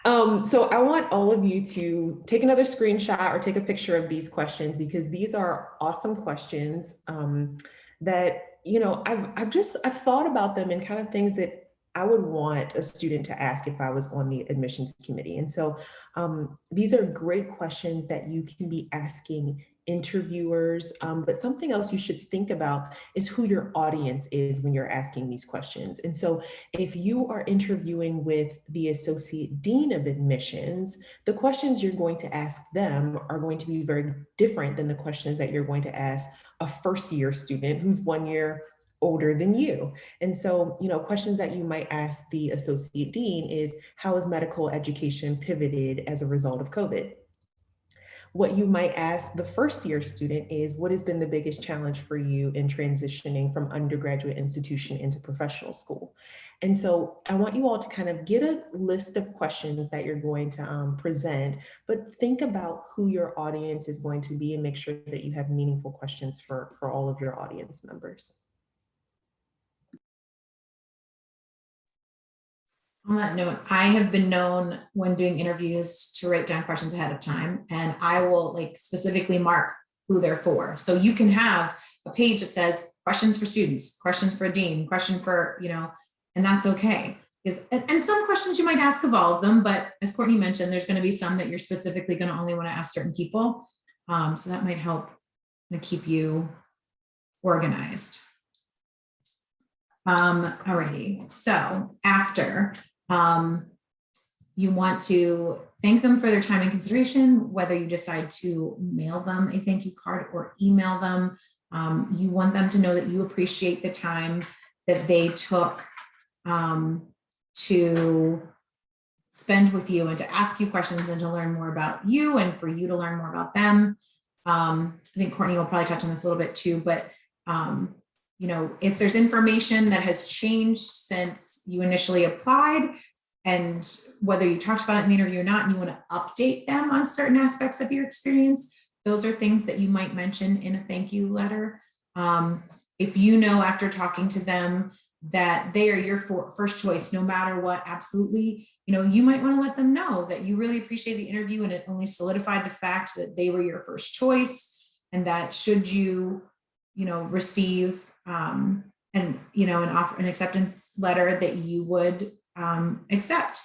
Speaker 2: So I want all of you to take another screenshot or take a picture of these questions, because these are awesome questions that, you know, I've thought about them and kind of things that I would want a student to ask if I was on the admissions committee. And so these are great questions that you can be asking interviewers, but something else you should think about is who your audience is when you're asking these questions. And so if you are interviewing with the Associate Dean of Admissions, the questions you're going to ask them are going to be very different than the questions that you're going to ask a first-year student who's 1 year older than you. And so, you know, questions that you might ask the Associate Dean is, how has medical education pivoted as a result of COVID? What you might ask the first-year student is, what has been the biggest challenge for you in transitioning from undergraduate institution into professional school? And so I want you all to kind of get a list of questions that you're going to present, but think about who your audience is going to be and make sure that you have meaningful questions for all of your audience members.
Speaker 1: On that note, I have been known when doing interviews to write down questions ahead of time, and I will like specifically mark who they're for. So you can have a page that says, questions for students, questions for a dean, question for, and that's okay. And some questions you might ask of all of them, but as Courtney mentioned, there's going to be some that you're specifically going to only want to ask certain people. So that might help keep you organized. Alrighty, so after you want to thank them for their time and consideration, whether you decide to mail them a thank you card or email them. You want them to know that you appreciate the time that they took to spend with you and to ask you questions and to learn more about you and for you to learn more about them. I think Courtney will probably touch on this a little bit too, but if there's information that has changed since you initially applied, and whether you talked about it in the interview or not, and you want to update them on certain aspects of your experience, those are things that you might mention in a thank you letter. If you know after talking to them that they are your first choice, no matter what, absolutely, you might want to let them know that you really appreciate the interview and it only solidified the fact that they were your first choice, and that should you, receive an offer, an acceptance letter, that you would accept.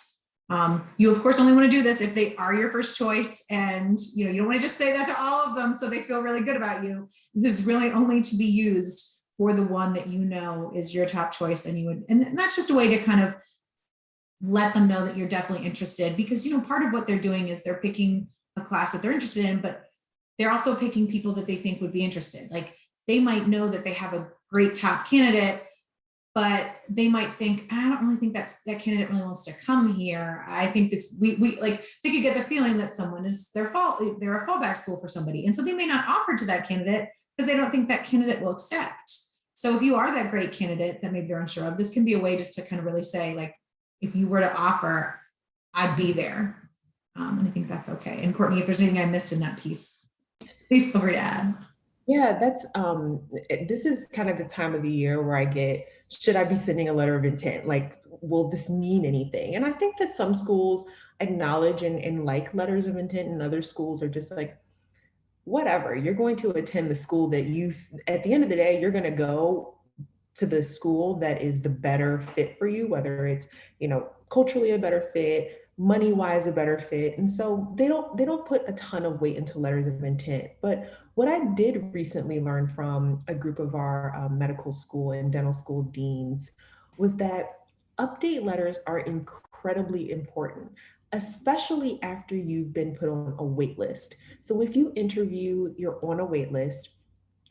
Speaker 1: You of course only want to do this if they are your first choice, and you don't want to just say that to all of them so they feel really good about you. This is really only to be used for the one that is your top choice, and that's just a way to kind of let them know that you're definitely interested, because part of what they're doing is they're picking a class that they're interested in, but they're also picking people that they think would be interested. Like, they might know that they have a great top candidate, but they might think, I don't really think that candidate really wants to come here. I think they could get the feeling that someone is they're a fallback school for somebody. And so they may not offer to that candidate because they don't think that candidate will accept. So if you are that great candidate that maybe they're unsure of, this can be a way just to kind of really say, like, if you were to offer, I'd be there. And I think that's okay. And Courtney, if there's anything I missed in that piece, please feel free to add.
Speaker 2: Yeah, that's this is kind of the time of the year where I get, should I be sending a letter of intent? Like, will this mean anything? And I think that some schools acknowledge and like letters of intent, and other schools are just like, whatever, you're going to attend the school that at the end of the day, you're going to go to the school that is the better fit for you, whether it's, culturally a better fit, money-wise a better fit. And so they don't put a ton of weight into letters of intent. But what I did recently learn from a group of our medical school and dental school deans was that update letters are incredibly important, especially after you've been put on a wait list. So if you interview, you're on a wait list,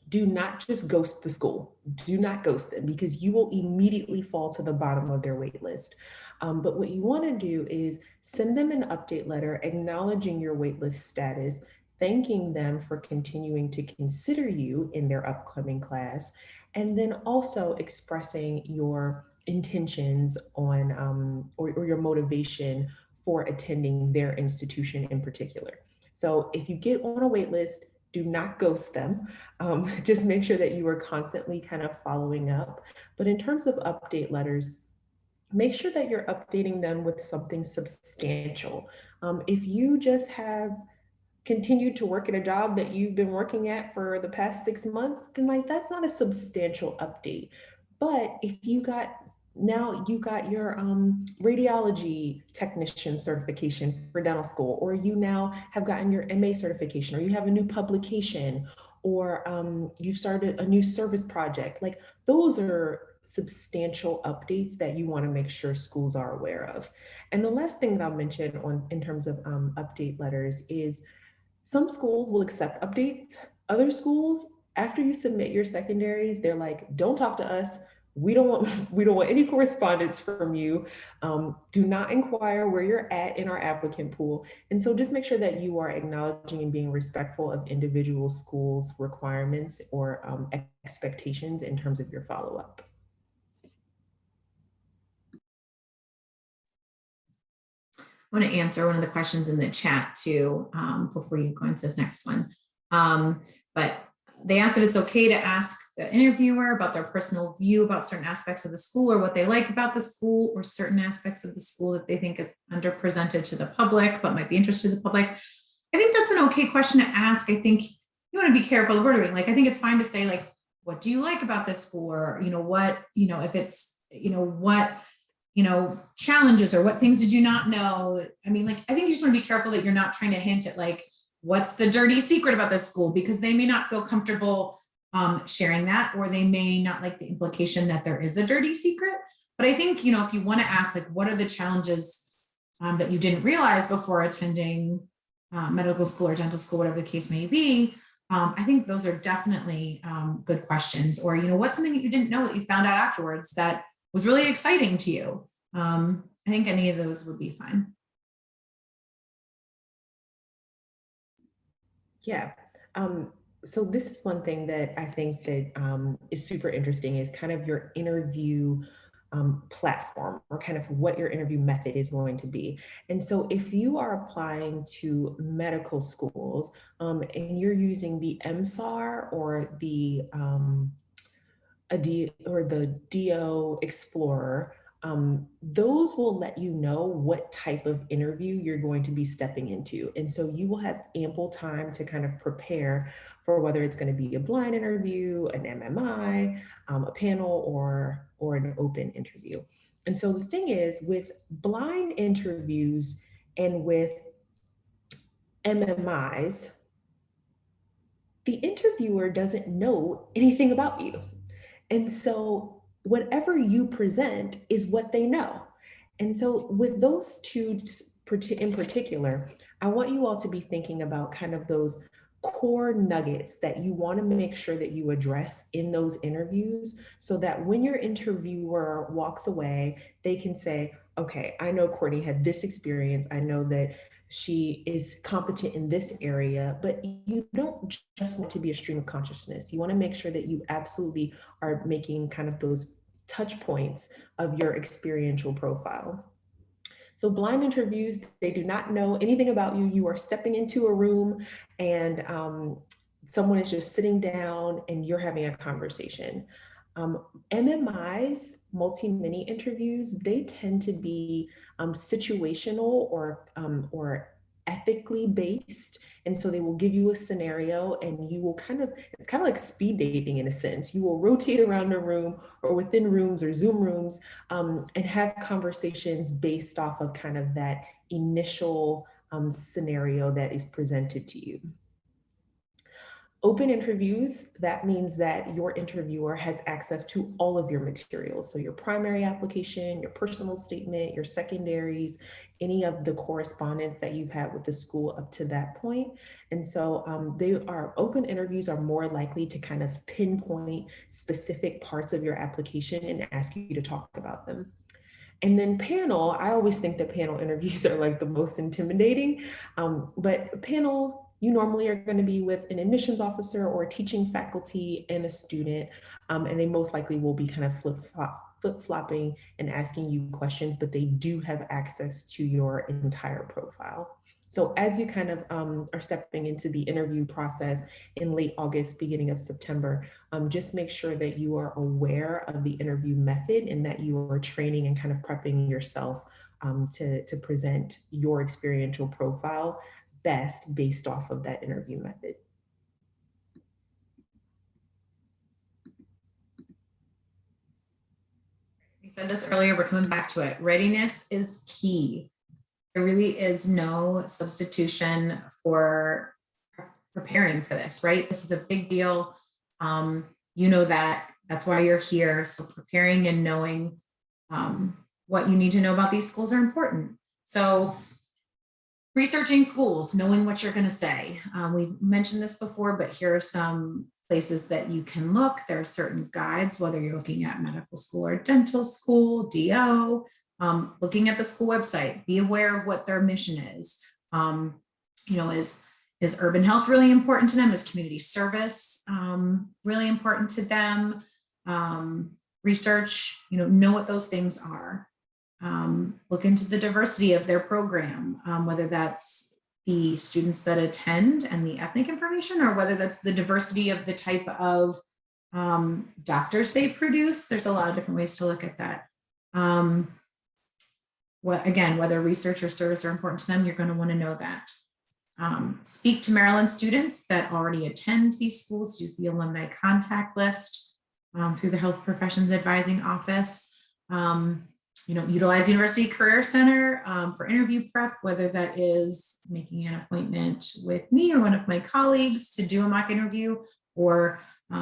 Speaker 2: do not just ghost the school. Do not ghost them, because you will immediately fall to the bottom of their wait list. But what you want to do is send them an update letter acknowledging your waitlist status, thanking them for continuing to consider you in their upcoming class, and then also expressing your intentions on or your motivation for attending their institution in particular. So if you get on a wait list, do not ghost them. Just make sure that you are constantly kind of following up. But in terms of update letters, make sure that you're updating them with something substantial. If you just have continued to work at a job that you've been working at for the past 6 months, then that's not a substantial update. But if you got your radiology technician certification for dental school, or you now have gotten your MA certification, or you have a new publication, or you've started a new service project, like, those are substantial updates that you want to make sure schools are aware of. And the last thing that I'll mention in terms of update letters is, some schools will accept updates. Other schools, after you submit your secondaries, they're like, don't talk to us. We don't want any correspondence from you. Do not inquire where you're at in our applicant pool. And so just make sure that you are acknowledging and being respectful of individual schools' requirements or expectations in terms of your follow-up.
Speaker 1: I want to answer one of the questions in the chat too, before you go into this next one. But they asked if it's okay to ask the interviewer about their personal view about certain aspects of the school, or what they like about the school, or certain aspects of the school that they think is underrepresented to the public, but might be interested to the public. I think that's an okay question to ask. I think you want to be careful of ordering. Like, I think it's fine to say, like, what do you like about this school? Or, what, if it's, what, challenges or what things did you not know? I mean, I think you just want to be careful that you're not trying to hint at what's the dirty secret about this school, because they may not feel comfortable sharing that, or they may not like the implication that there is a dirty secret. But I think, if you want to ask, what are the challenges that you didn't realize before attending medical school or dental school, whatever the case may be, I think those are definitely good questions. Or, what's something that you didn't know that you found out afterwards that was really exciting to you? I think any of those would be fine.
Speaker 2: Yeah. So this is one thing that I think that is super interesting, is kind of your interview platform, or kind of what your interview method is going to be. And so if you are applying to medical schools and you're using the MSAR or the the DO Explorer, those will let you know what type of interview you're going to be stepping into. And so you will have ample time to kind of prepare for whether it's going to be a blind interview, an MMI, a panel, or an open interview. And so the thing is, with blind interviews and with MMIs, the interviewer doesn't know anything about you. And so whatever you present is what they know. And so with those two in particular, I want you all to be thinking about kind of those core nuggets that you want to make sure that you address in those interviews, so that when your interviewer walks away, they can say, okay, I know Courtney had this experience. I know that she is competent in this area. But you don't just want to be a stream of consciousness. You want to make sure that you absolutely are making kind of those touch points of your experiential profile. So blind interviews, they do not know anything about you. You are stepping into a room and someone is just sitting down and you're having a conversation. MMIs, multi-mini interviews, they tend to be situational or ethically based. And so they will give you a scenario and you will it's kind of like speed dating in a sense. You will rotate around a room or within rooms or Zoom rooms and have conversations based off of kind of that initial scenario that is presented to you. Open interviews, that means that your interviewer has access to all of your materials. So your primary application, your personal statement, your secondaries, any of the correspondence that you've had with the school up to that point. And so open interviews are more likely to kind of pinpoint specific parts of your application and ask you to talk about them. And then panel, I always think that panel interviews are like the most intimidating, but panel, you normally are going to be with an admissions officer or a teaching faculty and a student, and they most likely will be kind of flip-flopping and asking you questions, but they do have access to your entire profile. So as you kind of are stepping into the interview process in late August, beginning of September, just make sure that you are aware of the interview method and that you are training and kind of prepping yourself to present your experiential profile best based off of that interview method.
Speaker 1: We said this earlier, we're coming back to it. Readiness is key. There really is no substitution for preparing for this, right? This is a big deal. You know that. That's why you're here. So preparing and knowing what you need to know about these schools are important. So researching schools, knowing what you're going to say. We've mentioned this before, but here are some places that you can look. There are certain guides, whether you're looking at medical school or dental school, DO, looking at the school website, be aware of what their mission is. Is urban health really important to them? Is community service really important to them? Research, know what those things are. Look into the diversity of their program, whether that's the students that attend and the ethnic information, or whether that's the diversity of the type of doctors they produce. There's a lot of different ways to look at that. Again, whether research or service are important to them, you're going to want to know that. Speak to Maryland students that already attend these schools, use the alumni contact list through the Health Professions Advising Office. Utilize University Career Center for interview prep, whether that is making an appointment with me or one of my colleagues to do a mock interview, or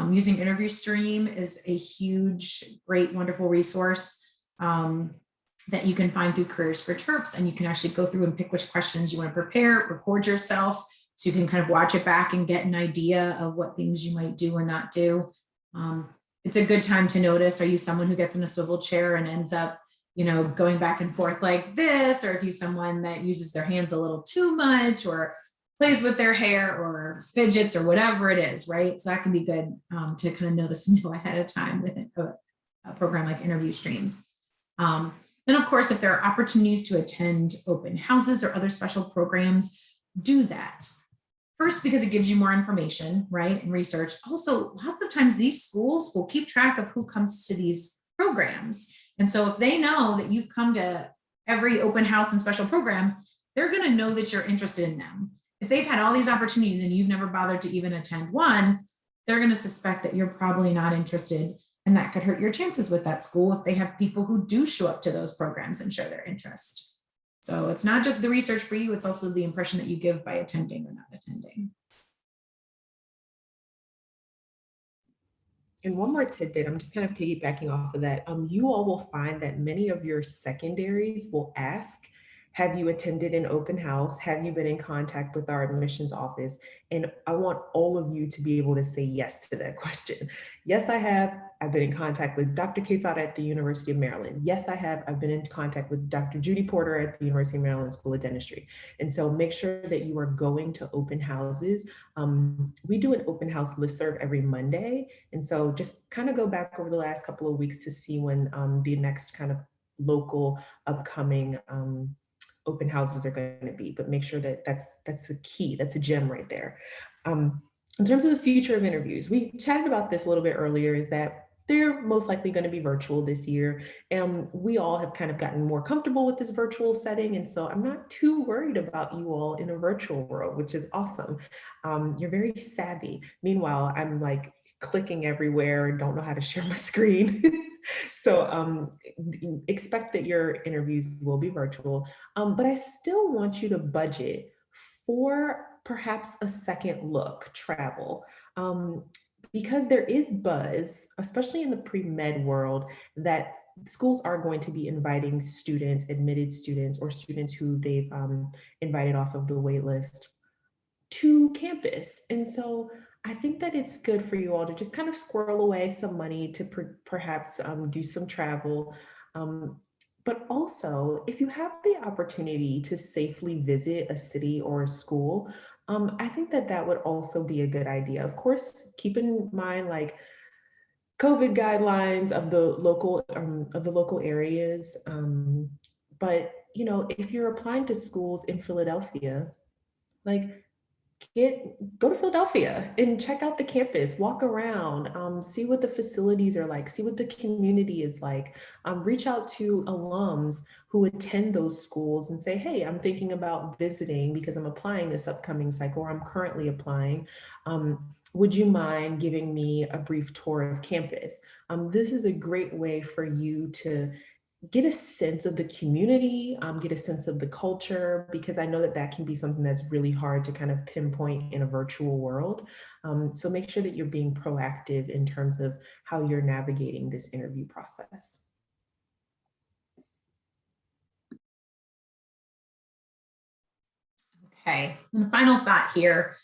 Speaker 1: using Interview Stream is a huge, great, wonderful resource that you can find through Careers for Terps, and you can actually go through and pick which questions you want to prepare, record yourself, so you can kind of watch it back and get an idea of what things you might do or not do. It's a good time to notice, are you someone who gets in a swivel chair and ends up going back and forth like this, or if you're someone that uses their hands a little too much, or plays with their hair, or fidgets, or whatever it is, right? So that can be good to kind of notice and know ahead of time with a program like Interview Stream. Then, of course, if there are opportunities to attend open houses or other special programs, do that. First, because it gives you more information, right, and research. Also, lots of times these schools will keep track of who comes to these programs. And so if they know that you've come to every open house and special program, they're going to know that you're interested in them. If they've had all these opportunities and you've never bothered to even attend one, they're going to suspect that you're probably not interested. And that could hurt your chances with that school if they have people who do show up to those programs and show their interest. So it's not just the research for you, it's also the impression that you give by attending or not attending.
Speaker 2: And one more tidbit, I'm just kind of piggybacking off of that. You all will find that many of your secondaries will ask, have you attended an open house? Have you been in contact with our admissions office? And I want all of you to be able to say yes to that question. Yes, I have. I've been in contact with Dr. Quesada at the University of Maryland. Yes, I have. I've been in contact with Dr. Judy Porter at the University of Maryland School of Dentistry. And so make sure that you are going to open houses. We do an open house listserv every Monday. And so just kind of go back over the last couple of weeks to see when the next kind of local upcoming open houses are going to be, but make sure that that's a key, that's a gem right there. In terms of the future of interviews, we chatted about this a little bit earlier, is that they're most likely going to be virtual this year. And we all have kind of gotten more comfortable with this virtual setting. And so I'm not too worried about you all in a virtual world, which is awesome. You're very savvy. Meanwhile, I'm like clicking everywhere, don't know how to share my screen. So expect that your interviews will be virtual, but I still want you to budget for perhaps a second look travel. Because there is buzz, especially in the pre-med world, that schools are going to be inviting students, admitted students, or students who they've invited off of the wait list to campus. And so I think that it's good for you all to just kind of squirrel away some money to perhaps do some travel. But also, if you have the opportunity to safely visit a city or a school, I think that that would also be a good idea. Of course, keep in mind like COVID guidelines of the local areas. But if you're applying to schools in Philadelphia, like go to Philadelphia and check out the campus, walk around, see what the facilities are like, see what the community is like, reach out to alums who attend those schools and say, hey, I'm thinking about visiting because I'm applying this upcoming cycle, or I'm currently applying. Would you mind giving me a brief tour of campus? This is a great way for you to get a sense of the community, get a sense of the culture, because I know that that can be something that's really hard to kind of pinpoint in a virtual world. So make sure that you're being proactive in terms of how you're navigating this interview process.
Speaker 1: Okay, and the final thought here,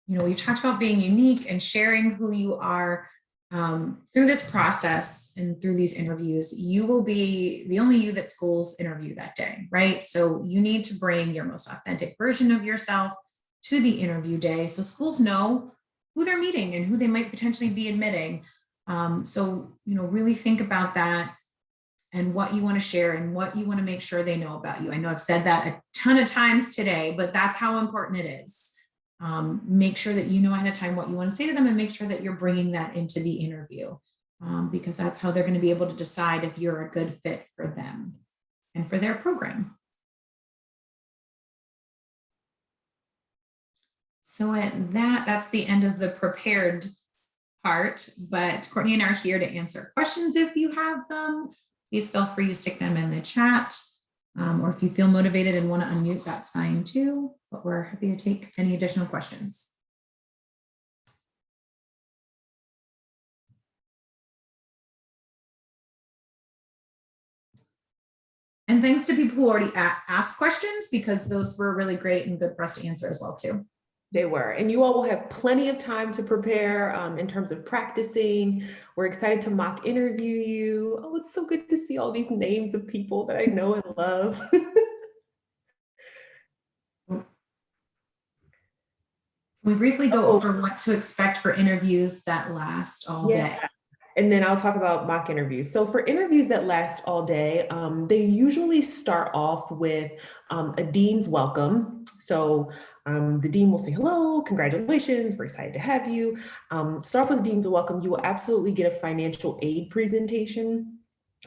Speaker 1: we talked about being unique and sharing who you are. Through this process and through these interviews, you will be the only you that schools interview that day, right? So you need to bring your most authentic version of yourself to the interview day so schools know who they're meeting and who they might potentially be admitting. So really think about that and what you want to share and what you want to make sure they know about you. I know I've said that a ton of times today, but that's how important it is. Make sure that you know ahead of time what you want to say to them, and make sure that you're bringing that into the interview, because that's how they're going to be able to decide if you're a good fit for them and for their program. So that's the end of the prepared part, but Courtney and I are here to answer questions if you have them. Please feel free to stick them in the chat. Or if you feel motivated and want to unmute, that's fine too, but we're happy to take any additional questions. And thanks to people who already asked questions, because those were really great and good for us to answer as well too.
Speaker 2: They were, and you all will have plenty of time to prepare in terms of practicing. We're excited to mock interview you. Oh, it's so good to see all these names of people that I know and love.
Speaker 1: Can we briefly go over what to expect for interviews that last all day?
Speaker 2: And then I'll talk about mock interviews. So for interviews that last all day, they usually start off with a dean's welcome. So the dean will say, hello, congratulations, we're excited to have you. Start off with the dean's welcome. You will absolutely get a financial aid presentation,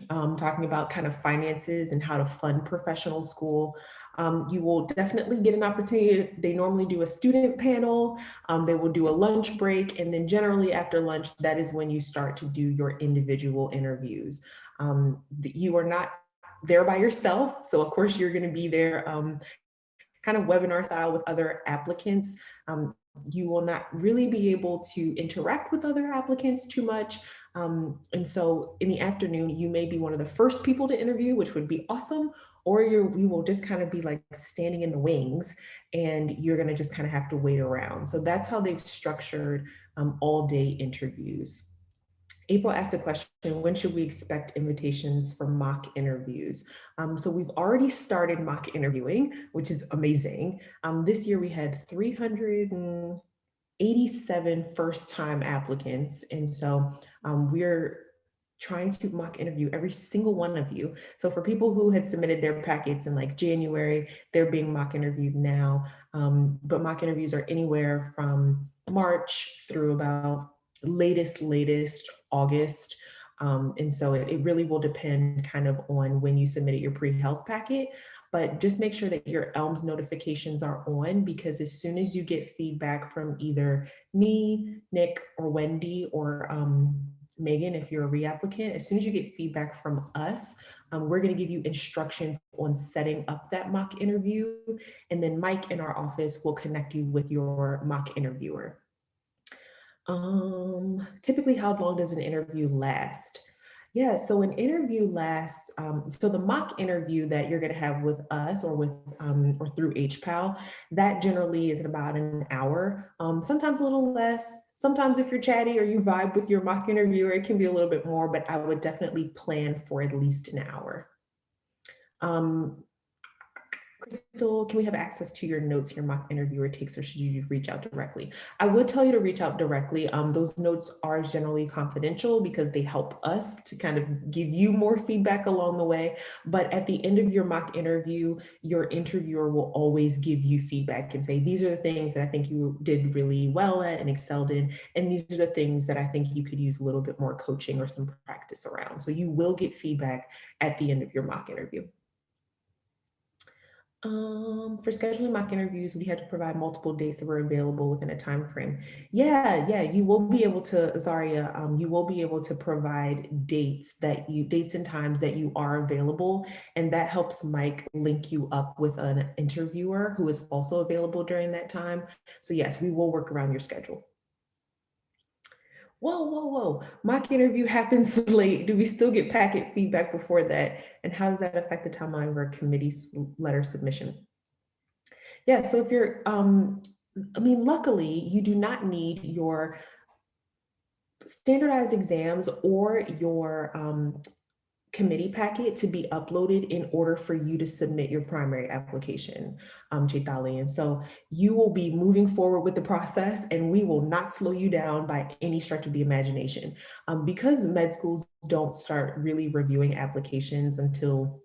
Speaker 2: talking about kind of finances and how to fund professional school. You will definitely get an opportunity. They normally do a student panel. They will do a lunch break. And then generally after lunch, that is when you start to do your individual interviews. You are not there by yourself. So of course you're gonna be there kind of webinar style with other applicants. You will not really be able to interact with other applicants too much. And so in the afternoon, you may be one of the first people to interview, which would be awesome, or you will just kind of be like standing in the wings and you're gonna just kind of have to wait around. So that's how they've structured all day interviews. April asked a question, when should we expect invitations for mock interviews? So we've already started mock interviewing, which is amazing. This year we had 387 first-time applicants. And so we're trying to mock interview every single one of you. So for people who had submitted their packets in like January, they're being mock interviewed now. But mock interviews are anywhere from March through about latest August. And so it really will depend kind of on when you submitted your pre-health packet, but just make sure that your ELMS notifications are on, because as soon as you get feedback from either me, Nick, or Wendy, or Megan, if you're a reapplicant, as soon as you get feedback from us, we're going to give you instructions on setting up that mock interview. And then Mike in our office will connect you with your mock interviewer. Typically, how long does an interview last? Yeah, so an interview lasts, so the mock interview that you're gonna have with us or with or through HPAL, that generally is about an hour, sometimes a little less. Sometimes if you're chatty or you vibe with your mock interviewer, it can be a little bit more, but I would definitely plan for at least an hour. Crystal, can we have access to your notes your mock interviewer takes, or should you reach out directly? I would tell you to reach out directly. Those notes are generally confidential because they help us to kind of give you more feedback along the way. But at the end of your mock interview, your interviewer will always give you feedback and say, these are the things that I think you did really well at and excelled in. And these are the things that I think you could use a little bit more coaching or some practice around. So you will get feedback at the end of your mock interview. For scheduling mock interviews, we had to provide multiple dates that were available within a time frame. Yeah, you will be able to, Zaria, you will be able to provide dates and times that you are available, and that helps Mike link you up with an interviewer who is also available during that time. So yes, we will work around your schedule. Whoa. Mock interview happens late. Do we still get packet feedback before that? And how does that affect the timeline for a committee letter submission? Yeah, so if you're, luckily, you do not need your standardized exams or your committee packet to be uploaded in order for you to submit your primary application, Chaitali. And so you will be moving forward with the process, and we will not slow you down by any stretch of the imagination. Because med schools don't start really reviewing applications until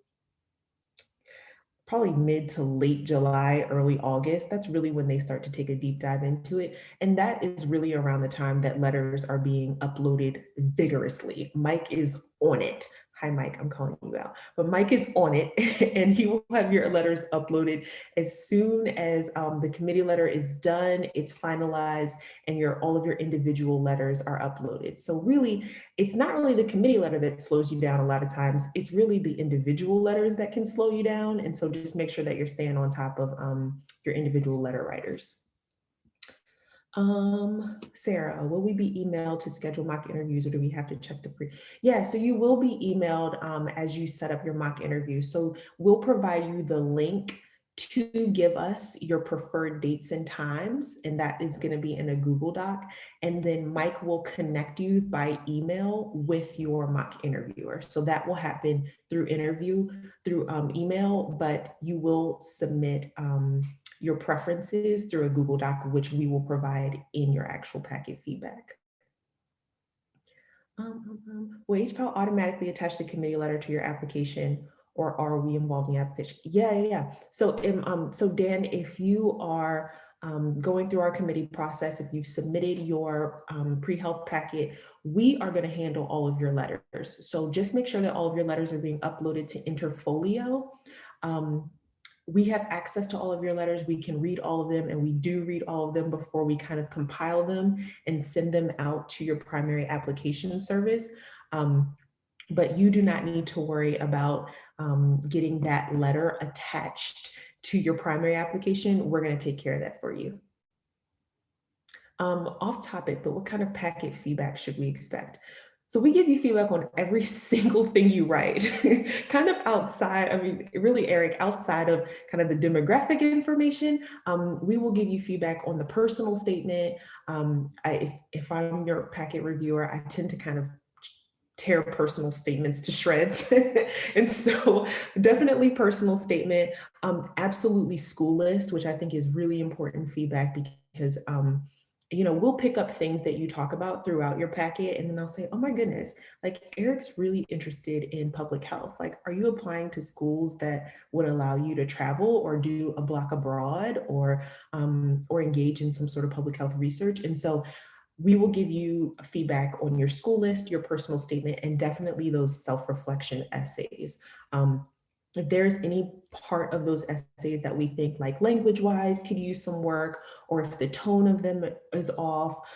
Speaker 2: probably mid to late July, early August, that's really when they start to take a deep dive into it. And that is really around the time that letters are being uploaded vigorously. Mike is on it. Hi, Mike, I'm calling you out. But Mike is on it and he will have your letters uploaded as soon as the committee letter is done, it's finalized, and all of your individual letters are uploaded. So really, it's not really the committee letter that slows you down a lot of times. It's really the individual letters that can slow you down. And so just make sure that you're staying on top of your individual letter writers. Sarah, will we be emailed to schedule mock interviews or do we have to check the Yeah, so you will be emailed as you set up your mock interview. So we'll provide you the link to give us your preferred dates and times, and that is going to be in a Google Doc. And then Mike will connect you by email with your mock interviewer. So that will happen through email, but you will submit your preferences through a Google Doc, which we will provide in your actual packet feedback. Will HPAL automatically attach the committee letter to your application, or are we involved in the application? Yeah. So Dan, if you are going through our committee process, if you've submitted your pre-health packet, we are going to handle all of your letters. So just make sure that all of your letters are being uploaded to Interfolio. We have access to all of your letters. We can read all of them, and we do read all of them before we kind of compile them and send them out to your primary application service. But you do not need to worry about getting that letter attached to your primary application. We're going to take care of that for you. Off topic, but what kind of packet feedback should we expect? So we give you feedback on every single thing you write, kind of outside, I mean, really, Eric, outside of kind of the demographic information, we will give you feedback on the personal statement. If I'm your packet reviewer, I tend to kind of tear personal statements to shreds. And so definitely personal statement, absolutely school list, which I think is really important feedback because we'll pick up things that you talk about throughout your packet, and then I'll say, oh my goodness, like Eric's really interested in public health. Like, are you applying to schools that would allow you to travel or do a block abroad or engage in some sort of public health research? And so we will give you feedback on your school list, your personal statement, and definitely those self-reflection essays. If there's any part of those essays that we think like language-wise could use some work, or if the tone of them is off,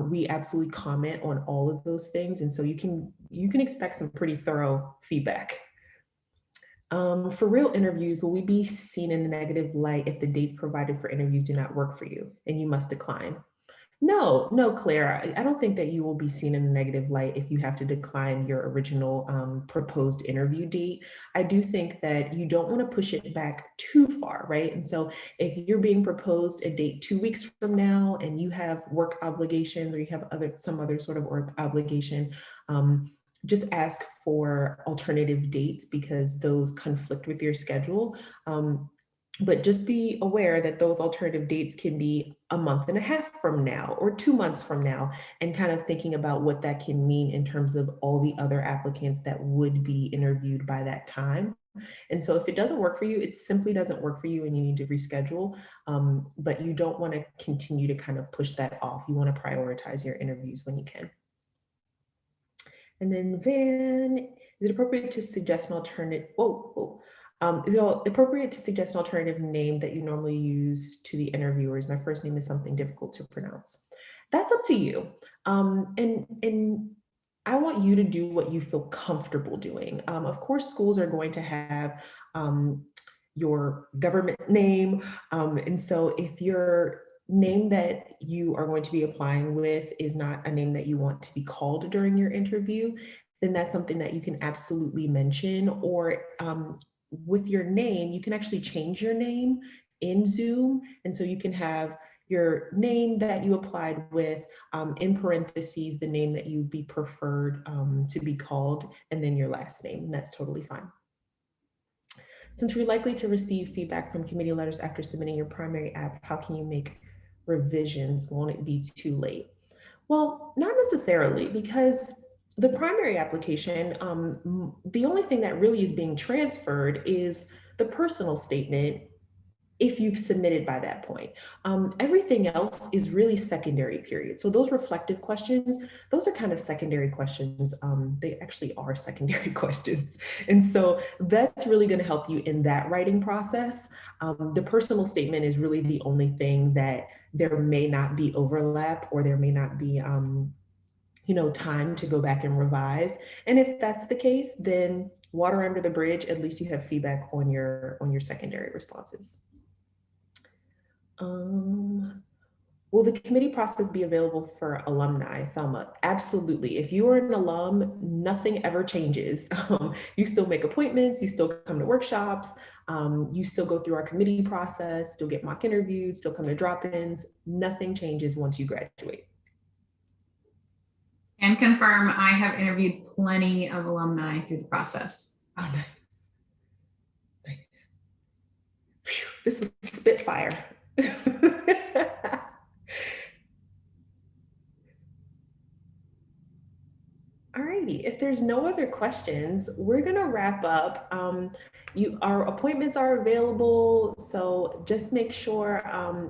Speaker 2: we absolutely comment on all of those things. And so you can expect some pretty thorough feedback. For real interviews, will we be seen in a negative light if the dates provided for interviews do not work for you and you must decline? No, Claire, I don't think that you will be seen in a negative light if you have to decline your original proposed interview date. I do think that you don't want to push it back too far, right? And so if you're being proposed a date 2 weeks from now and you have work obligations or you have some other sort of work obligation, just ask for alternative dates because those conflict with your schedule. But just be aware that those alternative dates can be a month and a half from now or 2 months from now, and kind of thinking about what that can mean in terms of all the other applicants that would be interviewed by that time. And so if it doesn't work for you, it simply doesn't work for you and you need to reschedule. But you don't want to continue to kind of push that off. You want to prioritize your interviews when you can. And then Van, is it appropriate to suggest an alternative? Is it appropriate to suggest an alternative name that you normally use to the interviewers? My first name is something difficult to pronounce. That's up to you. And I want you to do what you feel comfortable doing. Of course, schools are going to have your government name. And so if your name that you are going to be applying with is not a name that you want to be called during your interview, then that's something that you can absolutely mention. Or with your name, you can actually change your name in Zoom. And so you can have your name that you applied with, in parentheses, the name that you'd be preferred to be called, and then your last name. And that's totally fine. Since we're likely to receive feedback from committee letters after submitting your primary app, how can you make revisions? Won't it be too late? Well, not necessarily, because the primary application, the only thing that really is being transferred is the personal statement if you've submitted by that point. Everything else is really secondary period. So those reflective questions, those are kind of secondary questions. They actually are secondary questions. And so that's really going to help you in that writing process. The personal statement is really the only thing that there may not be overlap, or there may not be time to go back and revise. And if that's the case, then water under the bridge, at least you have feedback on your secondary responses. Will the committee process be available for alumni, Thelma? Absolutely. If you are an alum, nothing ever changes. You still make appointments, you still come to workshops, you still go through our committee process, still get mock interviewed, still come to drop-ins. Nothing changes once you graduate.
Speaker 1: And confirm, I have interviewed plenty of alumni through the process.
Speaker 2: Oh, nice. Nice. Whew, this is Spitfire. Alrighty, if there's no other questions, we're gonna wrap up. Our appointments are available, so just make sure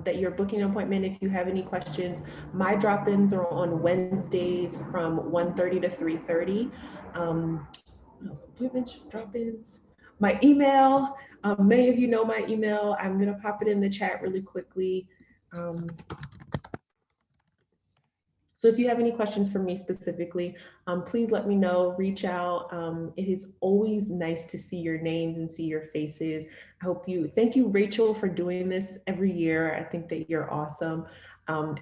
Speaker 2: that you're booking an appointment if you have any questions. My drop-ins are on Wednesdays from 1:30 to 3:30. What else? Appointments, drop-ins. My email, many of you know my email. I'm gonna pop it in the chat really quickly. So if you have any questions for me specifically, please let me know, reach out. It is always nice to see your names and see your faces. Thank you, Rachel, for doing this every year. I think that you're awesome.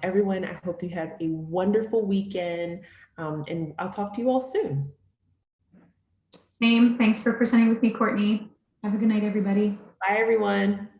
Speaker 2: Everyone, I hope you have a wonderful weekend, and I'll talk to you all soon.
Speaker 1: Same, thanks for presenting with me, Courtney. Have a good night, everybody.
Speaker 2: Bye, everyone.